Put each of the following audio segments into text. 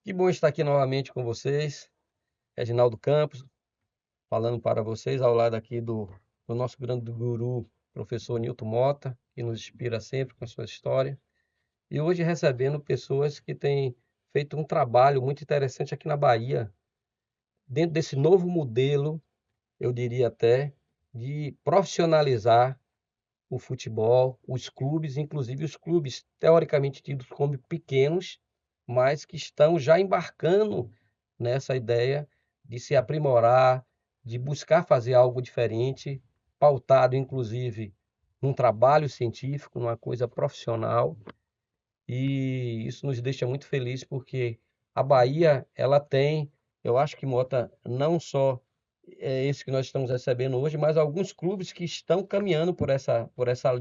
Que bom estar aqui novamente com vocês. Reginaldo Campos, falando para vocês ao lado aqui do nosso grande guru, professor Nilton Mota, que nos inspira sempre com a sua história. E hoje recebendo pessoas que têm feito um trabalho muito interessante aqui na Bahia, dentro desse novo modelo, eu diria até, de profissionalizar o futebol, os clubes, inclusive os clubes teoricamente tidos como pequenos, mas que estão já embarcando nessa ideia de se aprimorar, de buscar fazer algo diferente, pautado inclusive num trabalho científico, numa coisa profissional, e isso nos deixa muito felizes porque a Bahia, ela tem, eu acho que Mota, não só esse que nós estamos recebendo hoje, mas alguns clubes que estão caminhando por essa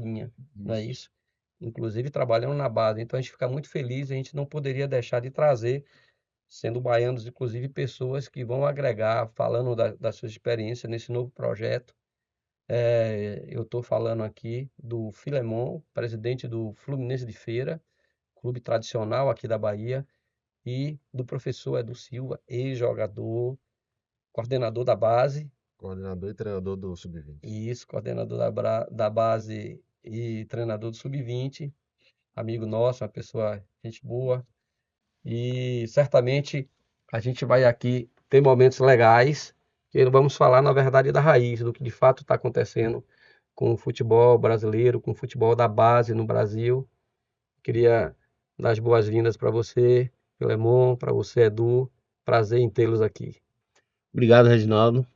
linha, não é Isso. isso? Inclusive trabalhando na base. Então a gente fica muito feliz, a gente não poderia deixar de trazer, sendo baianos, inclusive, pessoas que vão agregar, falando da sua experiência nesse novo projeto. Eu estou falando aqui do Filemon, presidente do Fluminense de Feira, clube tradicional aqui da Bahia, e do professor Edu Silva, ex-jogador, coordenador da base, Coordenador e treinador do Sub-20. e isso, coordenador da base e treinador do Sub-20, amigo nosso, uma pessoa, gente boa, e certamente a gente vai aqui ter momentos legais, que vamos falar, na verdade, da raiz, do que de fato está acontecendo com o futebol brasileiro, com o futebol da base no Brasil. Queria dar as boas-vindas para você, Filemon, para você, Edu. Prazer em tê-los aqui. Obrigado, Reginaldo.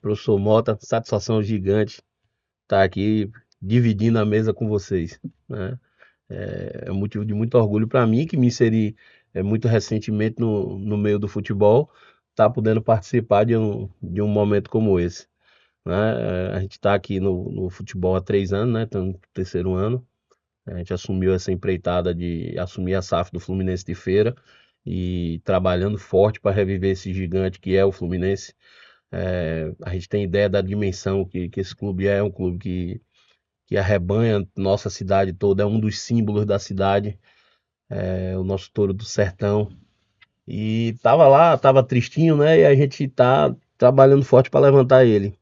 Professor Mota, satisfação gigante estar aqui dividindo a mesa com vocês, né? É motivo de muito orgulho para mim, que me inseri muito recentemente no meio do futebol, estar podendo participar de um momento como esse, né? A gente está aqui no futebol há 3 anos, né? Estamos no terceiro ano. A gente assumiu essa empreitada de assumir a SAF do Fluminense de Feira e trabalhando forte para reviver esse gigante que é o Fluminense. A gente tem ideia da dimensão que esse clube é um clube que arrebanha nossa cidade toda, é um dos símbolos da cidade, é o nosso Touro do Sertão. E tava lá, tava tristinho, né? E a gente tá trabalhando forte para levantar ele.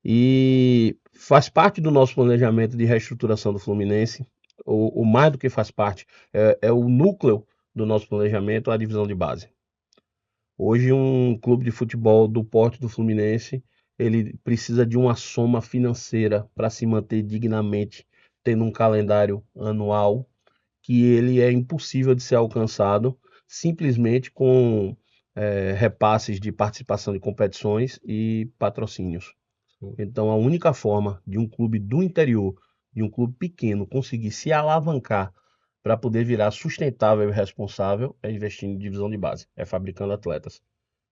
E faz parte do nosso planejamento de reestruturação do Fluminense, o mais do que faz parte, é o núcleo do nosso planejamento, a divisão de base. Hoje, um clube de futebol do porte do Fluminense, ele precisa de uma soma financeira para se manter dignamente, tendo um calendário anual que ele é impossível de ser alcançado simplesmente com repasses de participação de competições e patrocínios. Então, a única forma de um clube do interior, de um clube pequeno, conseguir se alavancar para poder virar sustentável e responsável é investindo em divisão de base, é fabricando atletas.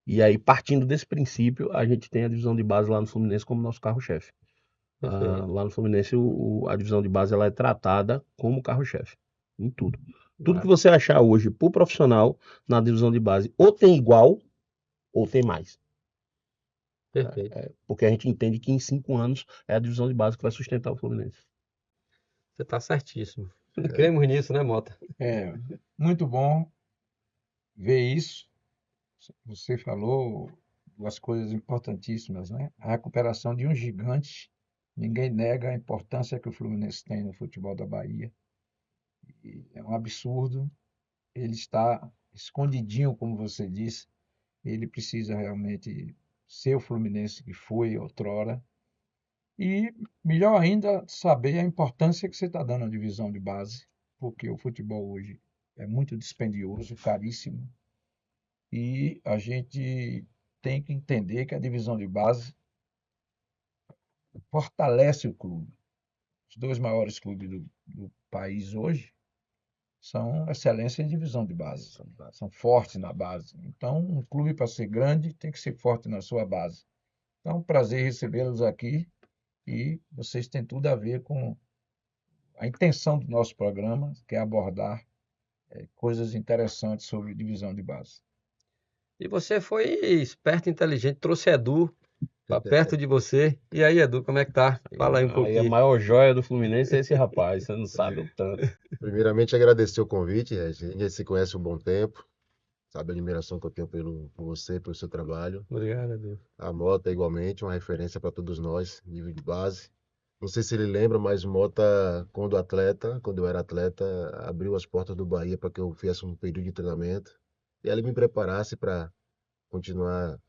E aí, partindo desse princípio, a gente tem a divisão de base lá no Fluminense como nosso carro-chefe. Perfeito. Lá no Fluminense, a divisão de base ela é tratada como carro-chefe, em tudo. Tudo que Mara- você achar hoje pro profissional na divisão de base, ou tem igual, ou tem mais. Perfeito. Porque a gente entende que em 5 anos é a divisão de base que vai sustentar o Fluminense. Você está certíssimo. Cremos nisso, né, Mota? É muito bom ver isso. Você falou duas coisas importantíssimas, né? A recuperação de um gigante. Ninguém nega a importância que o Fluminense tem no futebol da Bahia. E é um absurdo. Ele está escondidinho, como você disse. Ele precisa realmente ser o Fluminense que foi outrora. E melhor ainda, saber a importância que você está dando à divisão de base, porque o futebol hoje é muito dispendioso, caríssimo, e a gente tem que entender que a divisão de base fortalece o clube. Os dois maiores clubes do país hoje são excelência em divisão de base, são fortes na base. Então, um clube para ser grande tem que ser forte na sua base. Então, é um prazer recebê-los aqui e vocês têm tudo a ver com a intenção do nosso programa, que é abordar coisas interessantes sobre divisão de base. E você foi esperto e inteligente, trouxe Edu para perto de você. E aí, Edu, como é que tá? Fala aí um Aí a pouquinho. maior joia do Fluminense é esse rapaz, você não sabe o tanto. Primeiramente, agradecer o convite. A gente já se conhece há um bom tempo. sabe a admiração que eu tenho por você, pelo seu trabalho. Obrigado, Deus. A Mota é igualmente uma referência para todos nós, nível de base. Não sei se ele lembra, mas Mota, quando eu era atleta, abriu as portas do Bahia para que eu fizesse um período de treinamento e ele me preparasse para continuar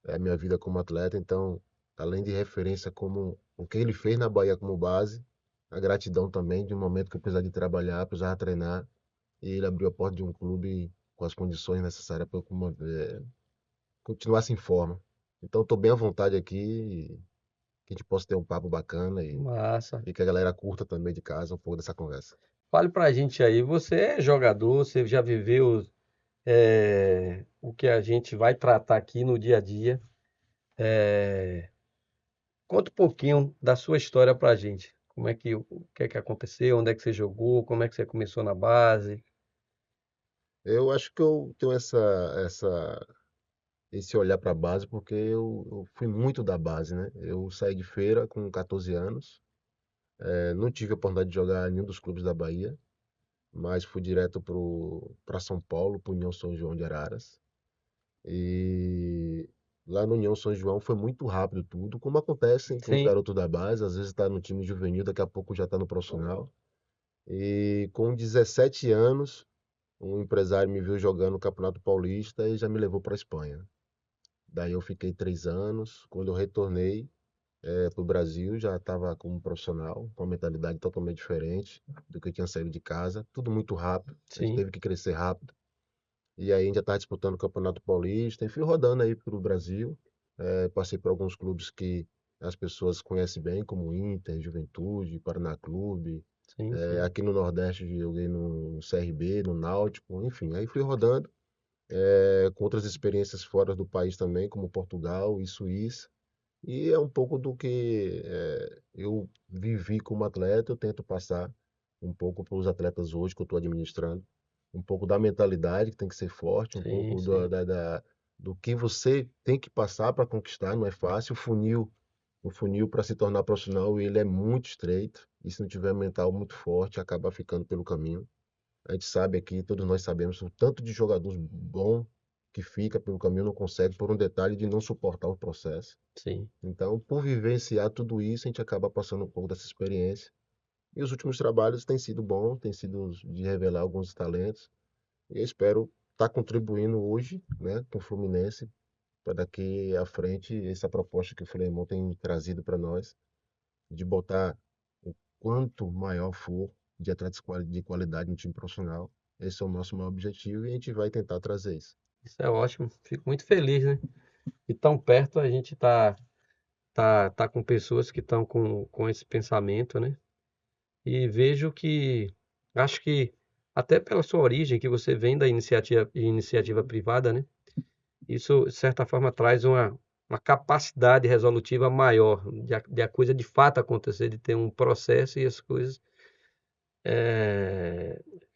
a minha vida como atleta. Então, além de referência como o que ele fez na Bahia como base, a gratidão também de um momento que eu precisava de trabalhar, precisava treinar, e ele abriu a porta de um clube com as condições necessárias para eu continuasse em forma. Então, estou bem à vontade aqui, e que a gente possa ter um papo bacana Massa. e que a galera curta também de casa um pouco dessa conversa. Fale pra gente aí, você é jogador, você já viveu o que a gente vai tratar aqui no dia a dia. É, conta um pouquinho da sua história pra gente. O que é que aconteceu, onde é que você jogou, como é que você começou na base? Eu acho que eu tenho esse olhar para a base porque eu fui muito da base, né? Eu saí de feira com 14 anos, não tive a oportunidade de jogar em nenhum dos clubes da Bahia, mas fui direto para São Paulo, para União São João de Araras. E lá no União São João foi muito rápido tudo, como acontece com os Sim, garotos da base, às vezes está no time juvenil, daqui a pouco já está no profissional. E com 17 anos, um empresário me viu jogando no Campeonato Paulista e já me levou para a Espanha. Daí eu fiquei 3 anos. Quando eu retornei para o Brasil, já estava como profissional, com uma mentalidade totalmente diferente do que eu tinha saído de casa. Tudo muito rápido, a gente sim, teve que crescer rápido. E aí a gente já estava disputando o Campeonato Paulista e fui rodando aí para o Brasil. Passei por alguns clubes que as pessoas conhecem bem, como Inter, Juventude, Paraná Clube. sim, sim. Aqui no Nordeste joguei no CRB, no Náutico, enfim. Aí fui rodando com outras experiências fora do país também, como Portugal e Suíça. E é um pouco do que eu vivi como atleta, eu tento passar um pouco para os atletas hoje que eu estou administrando. Um pouco da mentalidade que tem que ser forte, um Sim, pouco sim. do que você tem que passar para conquistar, não é fácil. O funil para se tornar profissional, ele é muito estreito. E se não tiver mental muito forte, acaba ficando pelo caminho. A gente sabe aqui, todos nós sabemos, o tanto de jogadores bom que fica pelo caminho não consegue por um detalhe de não suportar o processo. Sim. Então, por vivenciar tudo isso, a gente acaba passando um pouco dessa experiência. E os últimos trabalhos têm sido bons, têm sido de revelar alguns talentos. E eu espero estar contribuindo hoje, né, com o Fluminense, para daqui à frente, essa proposta que o Flemon tem trazido para nós, de botar o quanto maior for de atletas de qualidade no time profissional. Esse é o nosso maior objetivo e a gente vai tentar trazer isso. Isso é ótimo. Fico muito feliz, né? E tão perto a gente tá com pessoas que estão com esse pensamento, né? E vejo acho que até pela sua origem, que você vem da iniciativa privada, né? Isso, de certa forma, traz uma capacidade resolutiva maior de a coisa de fato acontecer, de ter um processo e as coisas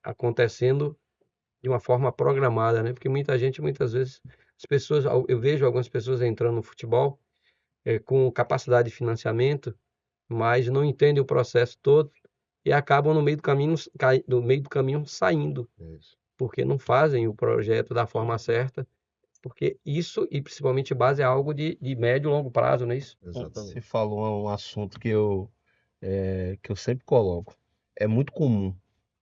acontecendo de uma forma programada, né? Porque muita gente, muitas vezes, eu vejo algumas pessoas entrando no futebol com capacidade de financiamento, mas não entendem o processo todo e acabam no meio do caminho saindo, É isso. porque não fazem o projeto da forma certa, porque isso, e principalmente base, é algo de médio e longo prazo, não é isso? Você Exatamente. falou um assunto que eu sempre coloco. É muito comum.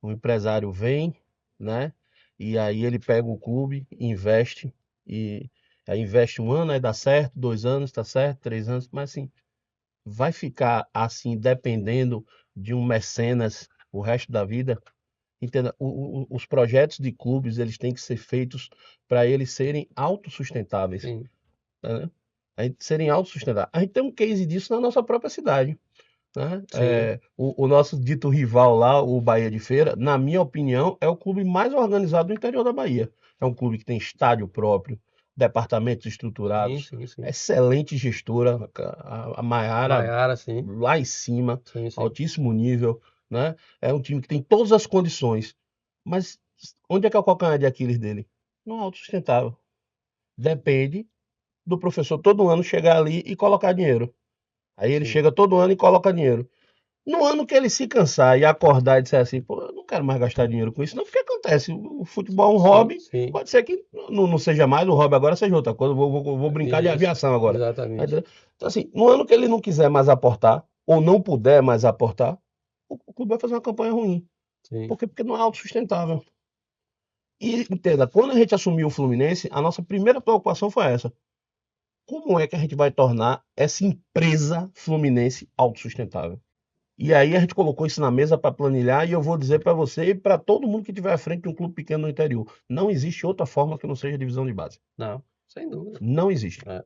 O empresário vem, né? E aí ele pega o clube, investe, e aí investe um ano, aí dá certo, 2 anos, tá certo, 3 anos, mas assim, vai ficar assim, dependendo de um mecenas o resto da vida? Entenda, os projetos de clubes, eles têm que ser feitos para eles serem autossustentáveis, Sim, né? A gente serem autossustentáveis. A gente tem um case disso na nossa própria cidade, né? sim, O nosso dito rival lá, o Bahia de Feira, na minha opinião, é o clube mais organizado do interior da Bahia. É um clube que tem estádio próprio, departamentos sim, estruturados, sim, sim. excelente gestora, a Maiara Maiara, sim, lá em cima, sim, sim, altíssimo nível, né? É um time que tem todas as condições. Mas onde é que é o calcanhar de Aquiles dele? Não é autossustentável. Depende do professor todo ano chegar ali e colocar dinheiro. Aí ele sim, chega todo ano e coloca dinheiro. No ano que ele se cansar e acordar e disser assim, pô, eu não quero mais gastar dinheiro com isso, não, porque acontece, o futebol é um Sim, hobby, sim. pode ser que não seja mais, o hobby agora seja outra coisa, vou brincar de Isso, aviação agora. Tá exatamente. entendendo? Então, assim, no ano que ele não quiser mais aportar, ou não puder mais aportar, o clube vai fazer uma campanha ruim. Sim, Por quê? Porque não é autossustentável. E entenda, quando a gente assumiu o Fluminense, a nossa primeira preocupação foi essa. Como é que a gente vai tornar essa empresa Fluminense autossustentável? E aí a gente colocou isso na mesa para planilhar e eu vou dizer para você e para todo mundo que estiver à frente de um clube pequeno no interior, não existe outra forma que não seja divisão de base. não, sem dúvida. Não existe. É,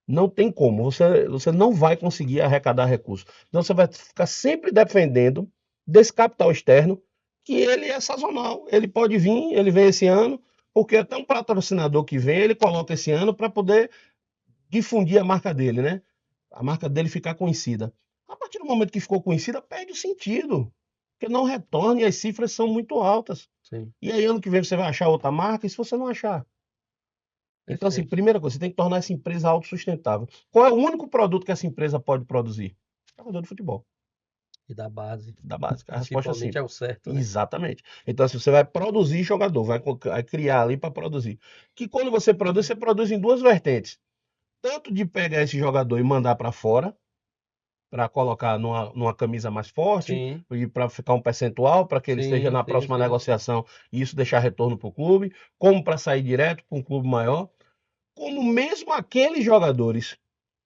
Não tem como. Você não vai conseguir arrecadar recursos. Então você vai ficar sempre dependendo desse capital externo, que ele é sazonal. Ele pode vir, ele vem esse ano, porque até um patrocinador que vem, ele coloca esse ano para poder difundir a marca dele, né? A marca dele ficar conhecida. A partir do momento que ficou conhecida, perde o sentido. Porque não retorna e as cifras são muito altas. sim, E aí, ano que vem, você vai achar outra marca, e se você não achar? Então, assim, perfeito. primeira coisa, você tem que tornar essa empresa autossustentável. Qual é o único produto que essa empresa pode produzir? Jogador de futebol, E da base, da básica. A resposta é principalmente, é simples. o certo, né? Exatamente. Então, assim, você vai produzir jogador, vai criar ali para produzir. Que quando você produz em duas vertentes. Tanto de pegar esse jogador e mandar para fora, para colocar numa camisa mais forte Sim, e para ficar um percentual para que ele esteja sim, na sim, próxima sim. negociação e isso deixar retorno para o clube, como para sair direto para um clube maior, como mesmo aqueles jogadores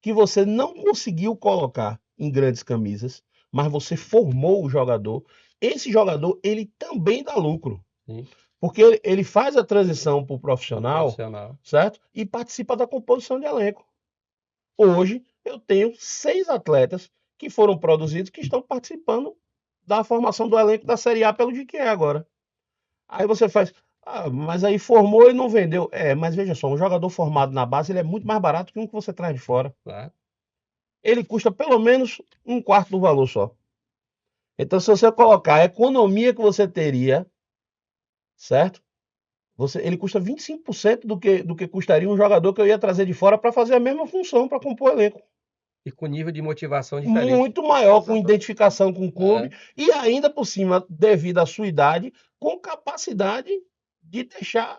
que você não conseguiu colocar em grandes camisas, mas você formou o jogador, esse jogador ele também dá lucro, Sim, porque ele faz a transição para o pro profissional, profissional. certo? E participa da composição de elenco. Hoje eu tenho 6 atletas que foram produzidos que estão participando da formação do elenco da Série A pelo de que é agora. Aí você faz, mas aí formou e não vendeu. É, mas veja só, um jogador formado na base ele é muito mais barato que um que você traz de fora. Claro, Ele custa pelo menos um quarto do valor só. Então, se você colocar a economia que você teria, certo? Ele custa 25% do que custaria um jogador que eu ia trazer de fora para fazer a mesma função, para compor o elenco. e com nível de motivação diferente. Muito maior, com Exatamente. identificação com o clube É, e ainda por cima, devido à sua idade, com capacidade de deixar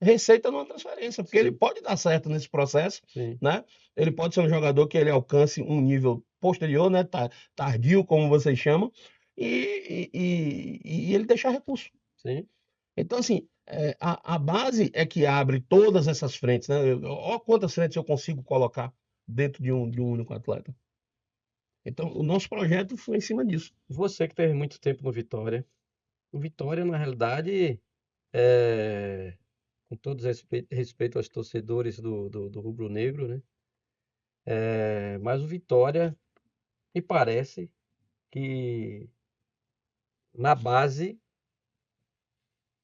receita numa transferência, porque ele sim, pode dar certo nesse processo, sim, né? Ele pode ser um jogador que ele alcance um nível posterior, né? Tardio, como vocês chamam, e ele deixar recurso. sim. Então, assim, a base é que abre todas essas frentes, né? Olha quantas frentes eu consigo colocar dentro de um único atleta. Então, o nosso projeto foi em cima disso. Você que teve muito tempo no Vitória. O Vitória, na realidade, com todo respeito aos torcedores do rubro-negro, né? Mas o Vitória, me parece que na base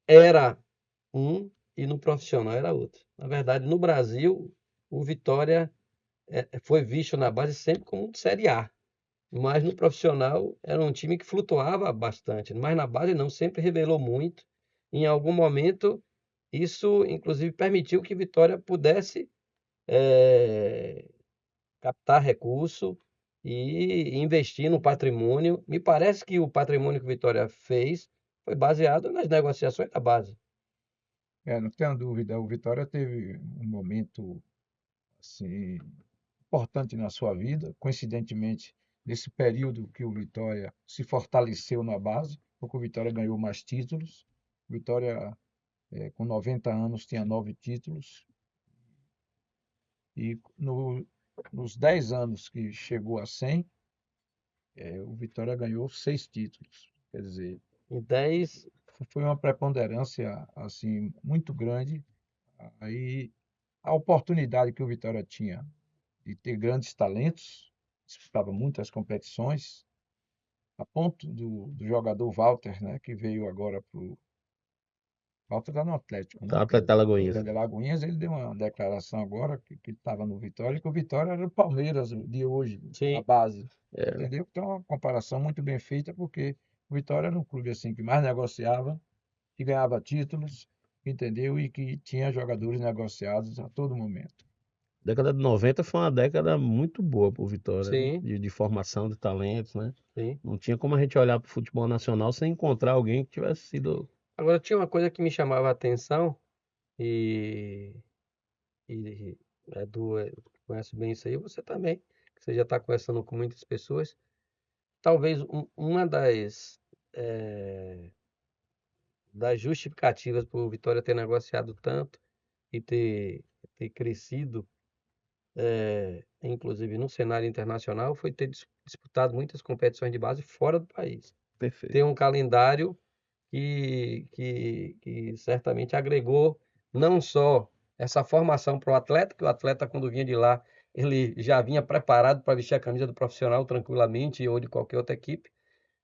era um e no profissional era outro. Na verdade, no Brasil, o Vitória foi visto na base sempre como um de Série A. Mas no profissional era um time que flutuava bastante. Mas na base não, sempre revelou muito. Em algum momento, isso inclusive permitiu que Vitória pudesse eh, captar recurso e investir no patrimônio. Me parece que o patrimônio que Vitória fez foi baseado nas negociações da base. Não tenho dúvida, o Vitória teve um momento assim, importante na sua vida, coincidentemente, nesse período que o Vitória se fortaleceu na base, porque o Vitória ganhou mais títulos. O Vitória, com 90 anos, tinha 9 títulos, e nos 10 anos que chegou a 100, o Vitória ganhou 6 títulos. Quer dizer, Em 10, foi uma preponderância assim muito grande. Aí a oportunidade que o Vitória tinha de ter grandes talentos, disputava muitas competições, a ponto do jogador Walter, né, que veio agora para o. Walter está no Atlético, Tá, né? atleta Alagoinhas. De Lagoinhas, ele deu uma declaração agora que estava no Vitória, que o Vitória era o Palmeiras de hoje, a sim, base. É, Entendeu? Então, é uma comparação muito bem feita, porque o Vitória era um clube assim que mais negociava, que ganhava títulos, entendeu? E que tinha jogadores negociados a todo momento. década de 90 foi uma década muito boa pro Vitória, né? Sim, De formação de talentos, né? sim. Não tinha como a gente olhar pro futebol nacional sem encontrar alguém que tivesse sido. Agora tinha uma coisa que me chamava a atenção e, e conhece bem isso aí, você também, que você já está conversando com muitas pessoas. Talvez uma das justificativas para o Vitória ter negociado tanto e ter crescido, inclusive no cenário internacional, foi ter disputado muitas competições de base fora do país. Perfeito. Ter um calendário que certamente agregou não só essa formação para o atleta, que o atleta, quando vinha de lá, ele já vinha preparado para vestir a camisa do profissional tranquilamente ou de qualquer outra equipe,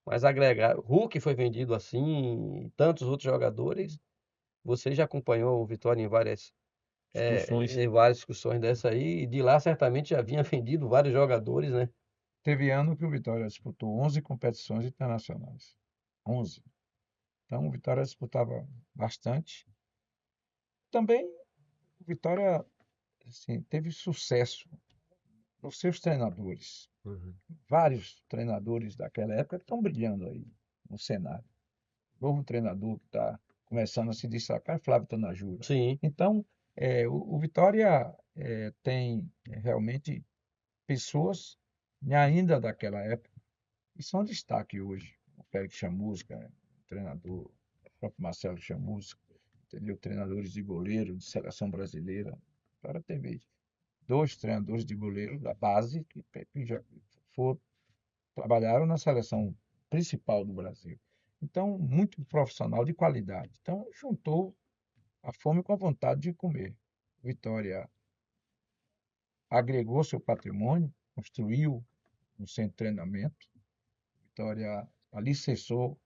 mas agregar. Hulk foi vendido assim, e tantos outros jogadores. Você já acompanhou o Vitória Discussões. em várias discussões dessa aí, e de lá certamente já vinha vendido vários jogadores, né? Teve ano que o Vitória disputou 11 competições internacionais. 11. Então, o Vitória disputava bastante. Também, o Vitória assim, teve sucesso nos seus treinadores. Uhum. Vários treinadores daquela época estão brilhando aí no cenário. O novo treinador que está começando a se destacar é Flávio Tanajura. Sim, Então, o Vitória tem realmente pessoas ainda daquela época que são destaque hoje. O Félix Chamusca, treinador, o próprio Marcelo Chamusca, entendeu? Treinadores de goleiro de seleção brasileira. Agora teve dois treinadores de goleiro da base que já trabalharam na seleção principal do Brasil. Então, muito profissional de qualidade. Então, juntou a fome com a vontade de comer. Vitória agregou seu patrimônio, construiu um centro de treinamento. Vitória alicerçou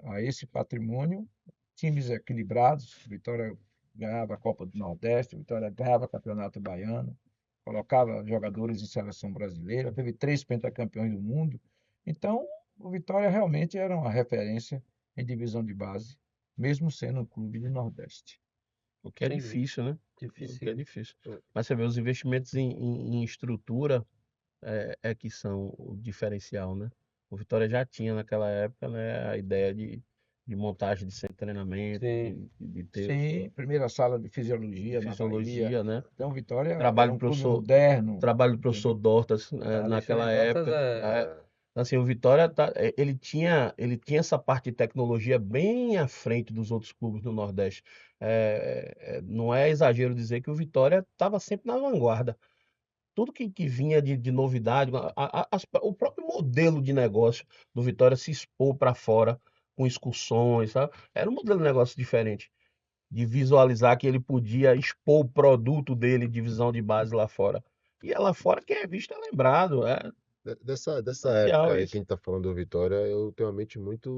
a esse patrimônio times equilibrados. Vitória ganhava a Copa do Nordeste, Vitória ganhava o Campeonato Baiano, colocava jogadores em seleção brasileira, teve 3 pentacampeões do mundo. Então, o Vitória realmente era uma referência em divisão de base, mesmo sendo um clube do Nordeste. O que é sem dúvida. difícil, né? O que é Difícil. difícil. Mas você vê, os investimentos em estrutura é que são o diferencial, né? O Vitória já tinha naquela época, né, a ideia de montagem de centro de treinamento, Sim. de ter Sim, primeira sala de de fisiologia na Bahia. fisiologia, né? Então, Vitória era Trabalho um do clube professor, moderno, trabalho do professor entendeu? Dortas Alexandre naquela Dotas época. Assim, o Vitória ele tinha essa parte de tecnologia bem à frente dos outros clubes do Nordeste. Não é exagero dizer que o Vitória estava sempre na vanguarda. Tudo que vinha de novidade, o próprio modelo de negócio do Vitória se expor para fora com excursões, sabe? Era um modelo de negócio diferente, de visualizar que ele podia expor o produto dele, divisão de base lá fora. E é lá fora quem é visto é lembrado. É Dessa época essencial aí que a isso. gente tá falando do Vitória, eu tenho uma mente muitas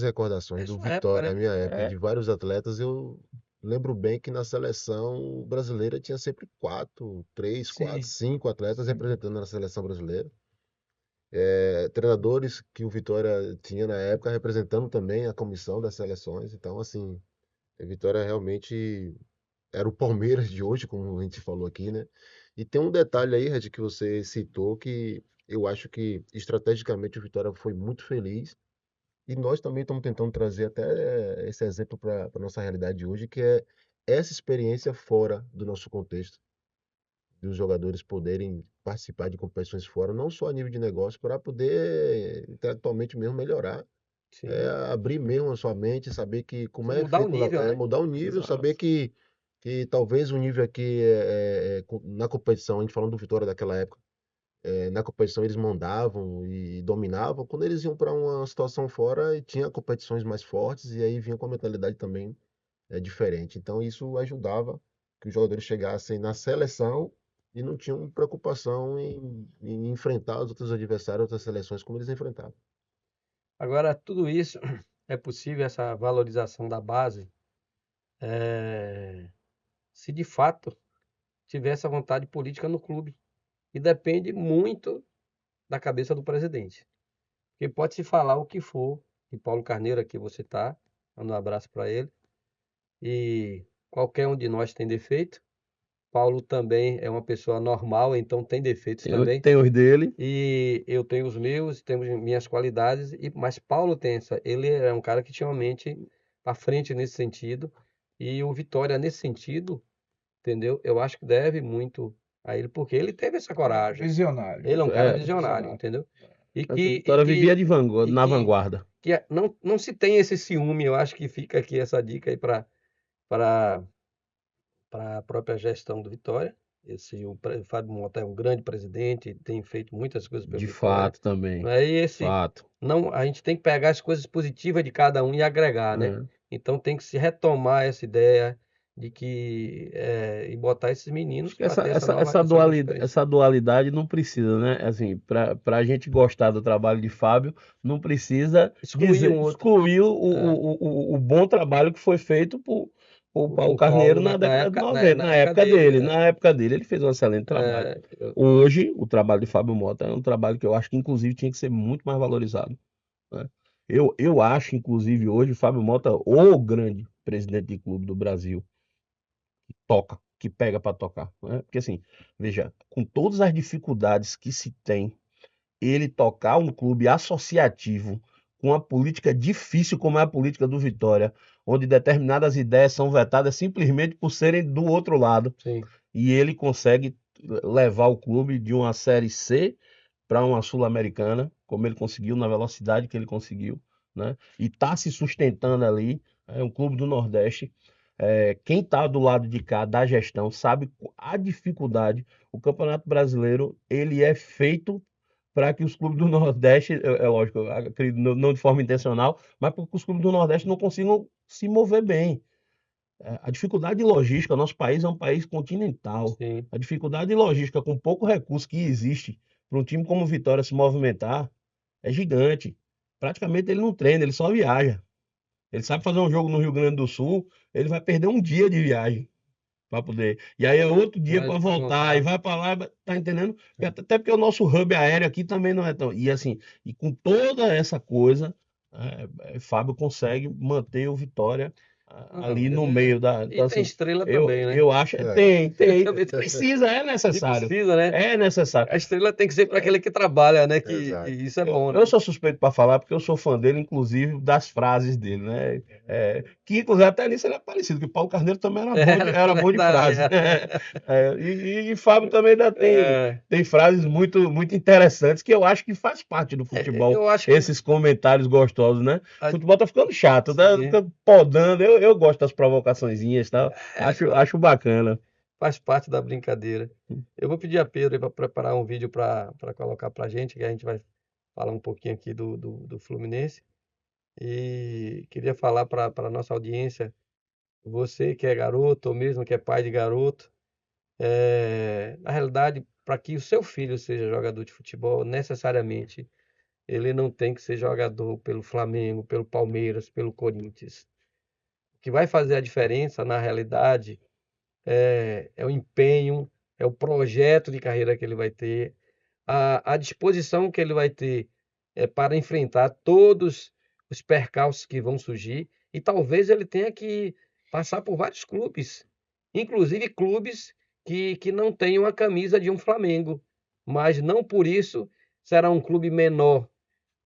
recordações é do sua época, Vitória, a né? minha época, É, de vários atletas. Eu lembro bem que na seleção brasileira tinha sempre quatro, três, quatro, Sim, cinco atletas sim. representando na seleção brasileira. Treinadores que o Vitória tinha na época representando também a comissão das seleções. Então, assim, a Vitória realmente era o Palmeiras de hoje, como a gente falou aqui, né? E tem um detalhe aí, Red, que você citou, que eu acho que estrategicamente o Vitória foi muito feliz. E nós também estamos tentando trazer até esse exemplo para a nossa realidade de hoje, que é essa experiência fora do nosso contexto, dos jogadores poderem participar de competições fora, não só a nível de negócio, para poder intelectualmente mesmo melhorar, Sim. abrir mesmo a sua mente, saber que como Você é mudar o feito, nível, né? mudar o nível, saber exato. que talvez o nível aqui na competição, a gente falando do Vitória daquela época, na competição eles mandavam e dominavam. Quando eles iam para uma situação fora, e tinha competições mais fortes e aí vinha com a mentalidade também diferente. Então isso ajudava que os jogadores chegassem na seleção e não tinham preocupação em enfrentar os outros adversários, outras seleções como eles enfrentavam. Agora, tudo isso é possível, essa valorização da base, eh, se de fato tiver essa vontade política no clube. E depende muito da cabeça do presidente. Porque pode se falar o que for, e Paulo Carneiro aqui você tá, manda um abraço para ele, e qualquer um de nós tem defeito, Paulo também é uma pessoa normal, então tem defeitos também. Tem os dele. E eu tenho os meus, temos minhas qualidades, mas Paulo tem ele é um cara que tinha uma mente à frente nesse sentido. E o Vitória, nesse sentido, entendeu? Eu acho que deve muito a ele, porque ele teve essa coragem. Visionário. Ele é um cara É, visionário, entendeu? E a que, Vitória vivia e na que, vanguarda. não se tem esse ciúme. Eu acho que fica aqui essa dica aí para a própria gestão do Vitória. O Fábio Mota é um grande presidente, tem feito muitas coisas pelo De Vitória, fato também. não é? Fato. Não, a gente tem que pegar as coisas positivas de cada um e agregar, né? É. Então tem que se retomar essa ideia de e botar esses meninos Acho que para ter essa nova experiência. essa dualidade não precisa, né? Assim, para a gente gostar do trabalho de Fábio, não precisa Excluir um outro. excluir É. o bom trabalho que foi feito por Paulo O Carneiro Paulo, na na década de época, 90, na na época época dele, dele. né? Na época dele, ele fez um excelente trabalho. É, Hoje, o trabalho de Fábio Mota é um trabalho que eu acho que, inclusive, tinha que ser muito mais valorizado, né? Eu acho, inclusive, hoje, Fábio Mota, o grande presidente de clube do Brasil, que pega para tocar, né? Porque assim, veja, com todas as dificuldades que se tem, ele tocar um clube associativo com uma política difícil como é a política do Vitória, onde determinadas ideias são vetadas simplesmente por serem do outro lado, sim. e ele consegue levar o clube de uma Série C para uma Sul-Americana, como ele conseguiu, na velocidade que ele conseguiu, né? E está se sustentando ali, é um clube do Nordeste. Quem está do lado de cá da gestão sabe a dificuldade. O Campeonato Brasileiro ele é feito para que os clubes do Nordeste, lógico, eu acredito, não de forma intencional, mas para que os clubes do Nordeste não consigam se mover bem. A dificuldade de logística, nosso país é um país continental. Sim. A dificuldade de logística com pouco recurso que existe para um time como o Vitória se movimentar é gigante. Praticamente ele não treina, ele só viaja. Ele sabe fazer um jogo no Rio Grande do Sul, ele vai perder um dia de viagem para poder. E aí é outro dia para voltar, e vai para lá, tá entendendo? Até porque o nosso hub aéreo aqui também não é tão. E assim, e com toda essa coisa, Fábio consegue manter o Vitória ali no meio da. E Então, tem assim, estrela também, né? eu acho. É. Tem. Também tem. Precisa, é E necessário. precisa, né? É necessário. A estrela tem que ser para aquele que trabalha, né? Exato. E isso é bom, né? Eu sou suspeito para falar porque eu sou fã dele, inclusive das frases dele, né? Que inclusive até nisso ele é parecido, que Paulo Carneiro também era bom de verdade, frase. E Fábio também ainda tem frases muito, muito interessantes que eu acho que faz parte do futebol, eu acho que esses comentários gostosos, né? O futebol tá ficando chato, tá Sim. fica podando. Eu gosto das provocaçõezinhas e tal. Acho bacana. faz parte da brincadeira. Eu vou pedir a Pedro para preparar um vídeo para colocar para a gente, que a gente vai falar um pouquinho aqui do Fluminense. E queria falar para a nossa audiência, você que é garoto, ou mesmo que é pai de garoto, na realidade, para que o seu filho seja jogador de futebol, necessariamente ele não tem que ser jogador pelo Flamengo, pelo Palmeiras, pelo Corinthians. O que vai fazer a diferença, na realidade, é o empenho, é o projeto de carreira que ele vai ter, a disposição que ele vai ter para enfrentar todos os percalços que vão surgir, e talvez ele tenha que passar por vários clubes, inclusive clubes que não tenham a camisa de um Flamengo, mas não por isso será um clube menor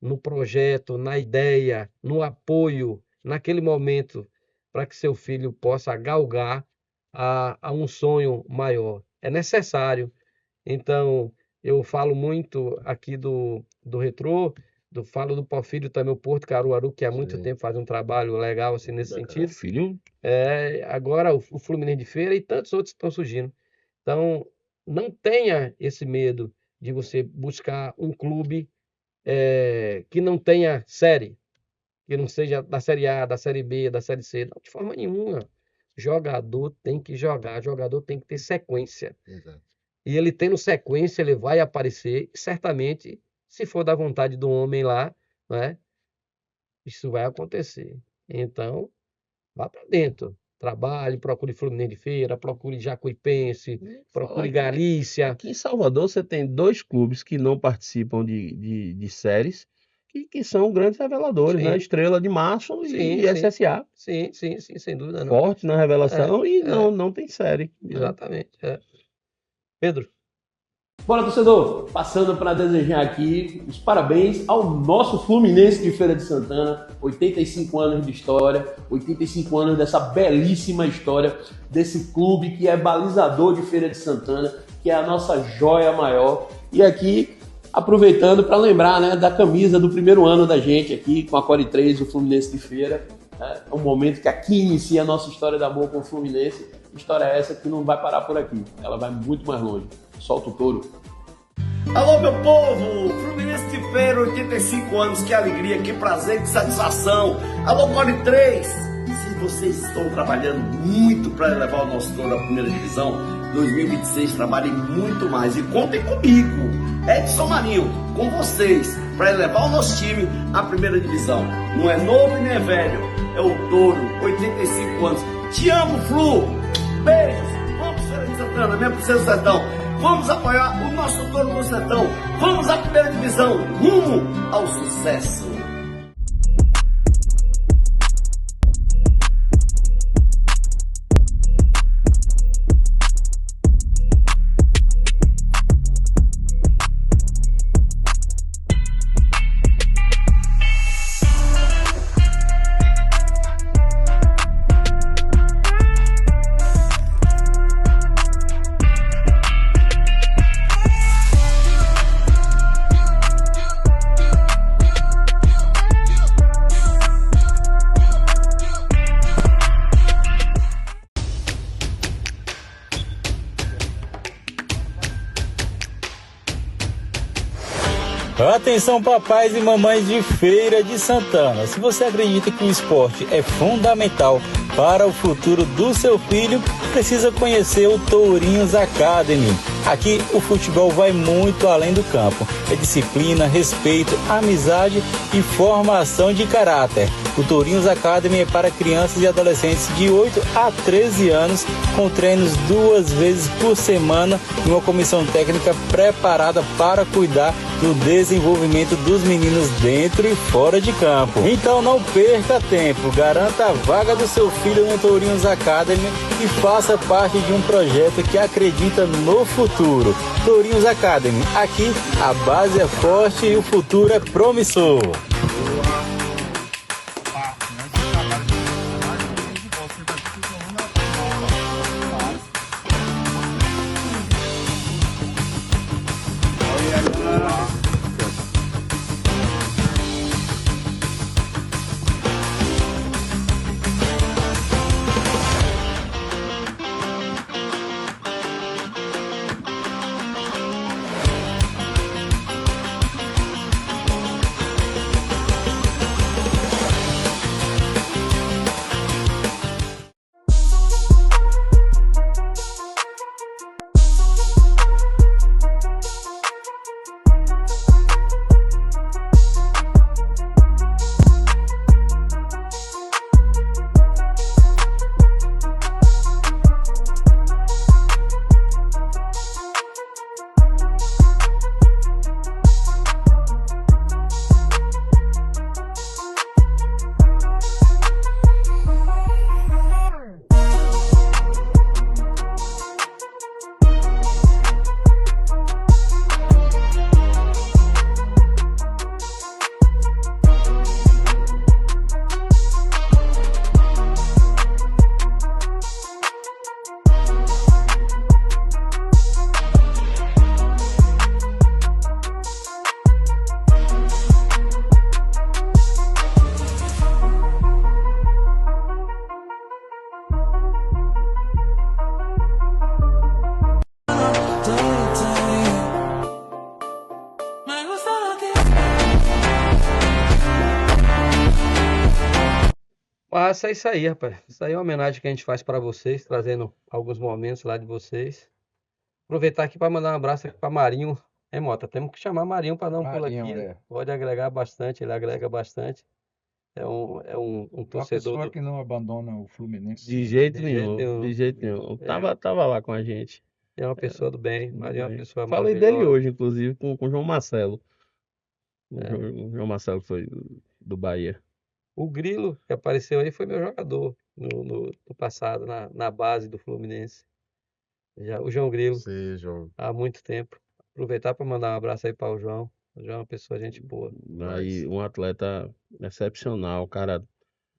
no projeto, na ideia, no apoio, naquele momento, para que seu filho possa galgar a um sonho maior. É necessário. Então, eu falo muito aqui do Retrô, falo do Porfírio também, o Porto Caruaru, que há muito Sim. tempo faz um trabalho legal assim, nesse Bacana. sentido. Filho, Agora o Fluminense de Feira e tantos outros estão surgindo. Então, não tenha esse medo de você buscar um clube que não tenha série, que não seja da Série A, da Série B, da Série C, não, de forma nenhuma. Jogador tem que jogar, jogador tem que ter sequência. Exato. E ele tendo sequência, ele vai aparecer, e certamente, se for da vontade do homem lá, né, isso vai acontecer. Então, vá para dentro. Trabalhe, procure Fluminense de Feira, procure Jacuipense, procure Galícia. aqui em Salvador você tem 2 clubes que não participam de séries, que são grandes reveladores, né? Sim. Estrela de Março Sim, e sim. SSA. Sim, sem dúvida não. Forte na revelação e É. não tem série. Né? Exatamente. Pedro, Bora, torcedor! Passando para desejar aqui os parabéns ao nosso Fluminense de Feira de Santana. 85 anos de história, 85 anos dessa belíssima história desse clube que é balizador de Feira de Santana, que é a nossa joia maior. E aqui, aproveitando para lembrar, né, da camisa do primeiro ano da gente aqui, com a Core 3, o Fluminense de Feira. É um momento que aqui inicia a nossa história de amor com o Fluminense. História essa que não vai parar por aqui, ela vai muito mais longe. Solta o touro. Alô, meu povo! Fluminense de Feira, 85 anos, que alegria, que prazer, que satisfação! Alô, Core 3! Se vocês estão trabalhando muito para elevar o nosso touro à primeira divisão, 2026 trabalhem muito mais e contem comigo, Edson Marinho, com vocês, para elevar o nosso time à primeira divisão. Não é novo e nem é velho, é o touro, 85 anos. Te amo, Flu! Beijos! Vamos, Feira de Santana, minha princesa Sertão! Vamos apoiar o nosso touro do Sertão. Vamos à primeira divisão, rumo ao sucesso. Atenção, papais e mamães de Feira de Santana. Se você acredita que o esporte é fundamental para o futuro do seu filho, precisa conhecer o Tourinhos Academy. Aqui o futebol vai muito além do campo. É disciplina, respeito, amizade e formação de caráter. O Tourinhos Academy é para crianças e adolescentes de 8 a 13 anos, com treinos 2 vezes por semana e uma comissão técnica preparada para cuidar do desenvolvimento dos meninos dentro e fora de campo. Então não perca tempo, garanta a vaga do seu filho no Tourinhos Academy e faça parte de um projeto que acredita no futuro. Tourinhos Academy, aqui a base é forte e o futuro é promissor. Mas é isso aí, rapaz. Isso aí é uma homenagem que a gente faz para vocês, trazendo alguns momentos lá de vocês. Aproveitar aqui para mandar um abraço aqui para Marinho. Mota, temos que chamar Marinho para dar um pulo Marinho, aqui. é. Pode agregar bastante, ele agrega bastante. É um Uma torcedor pessoa do... que não abandona o Fluminense. De jeito De jeito nenhum, nenhum. de jeito nenhum. É. Tava lá com a gente. É uma pessoa do bem. Marinho é uma pessoa Falei dele maravilhosa. hoje, inclusive, com o João Marcelo. O João Marcelo foi do Bahia. O Grilo, que apareceu aí, foi meu jogador no passado, na base do Fluminense. O João Grilo, Sei, João. há muito tempo. Aproveitar para mandar um abraço aí para o João. O João é uma pessoa, gente boa, Aí um atleta excepcional, cara,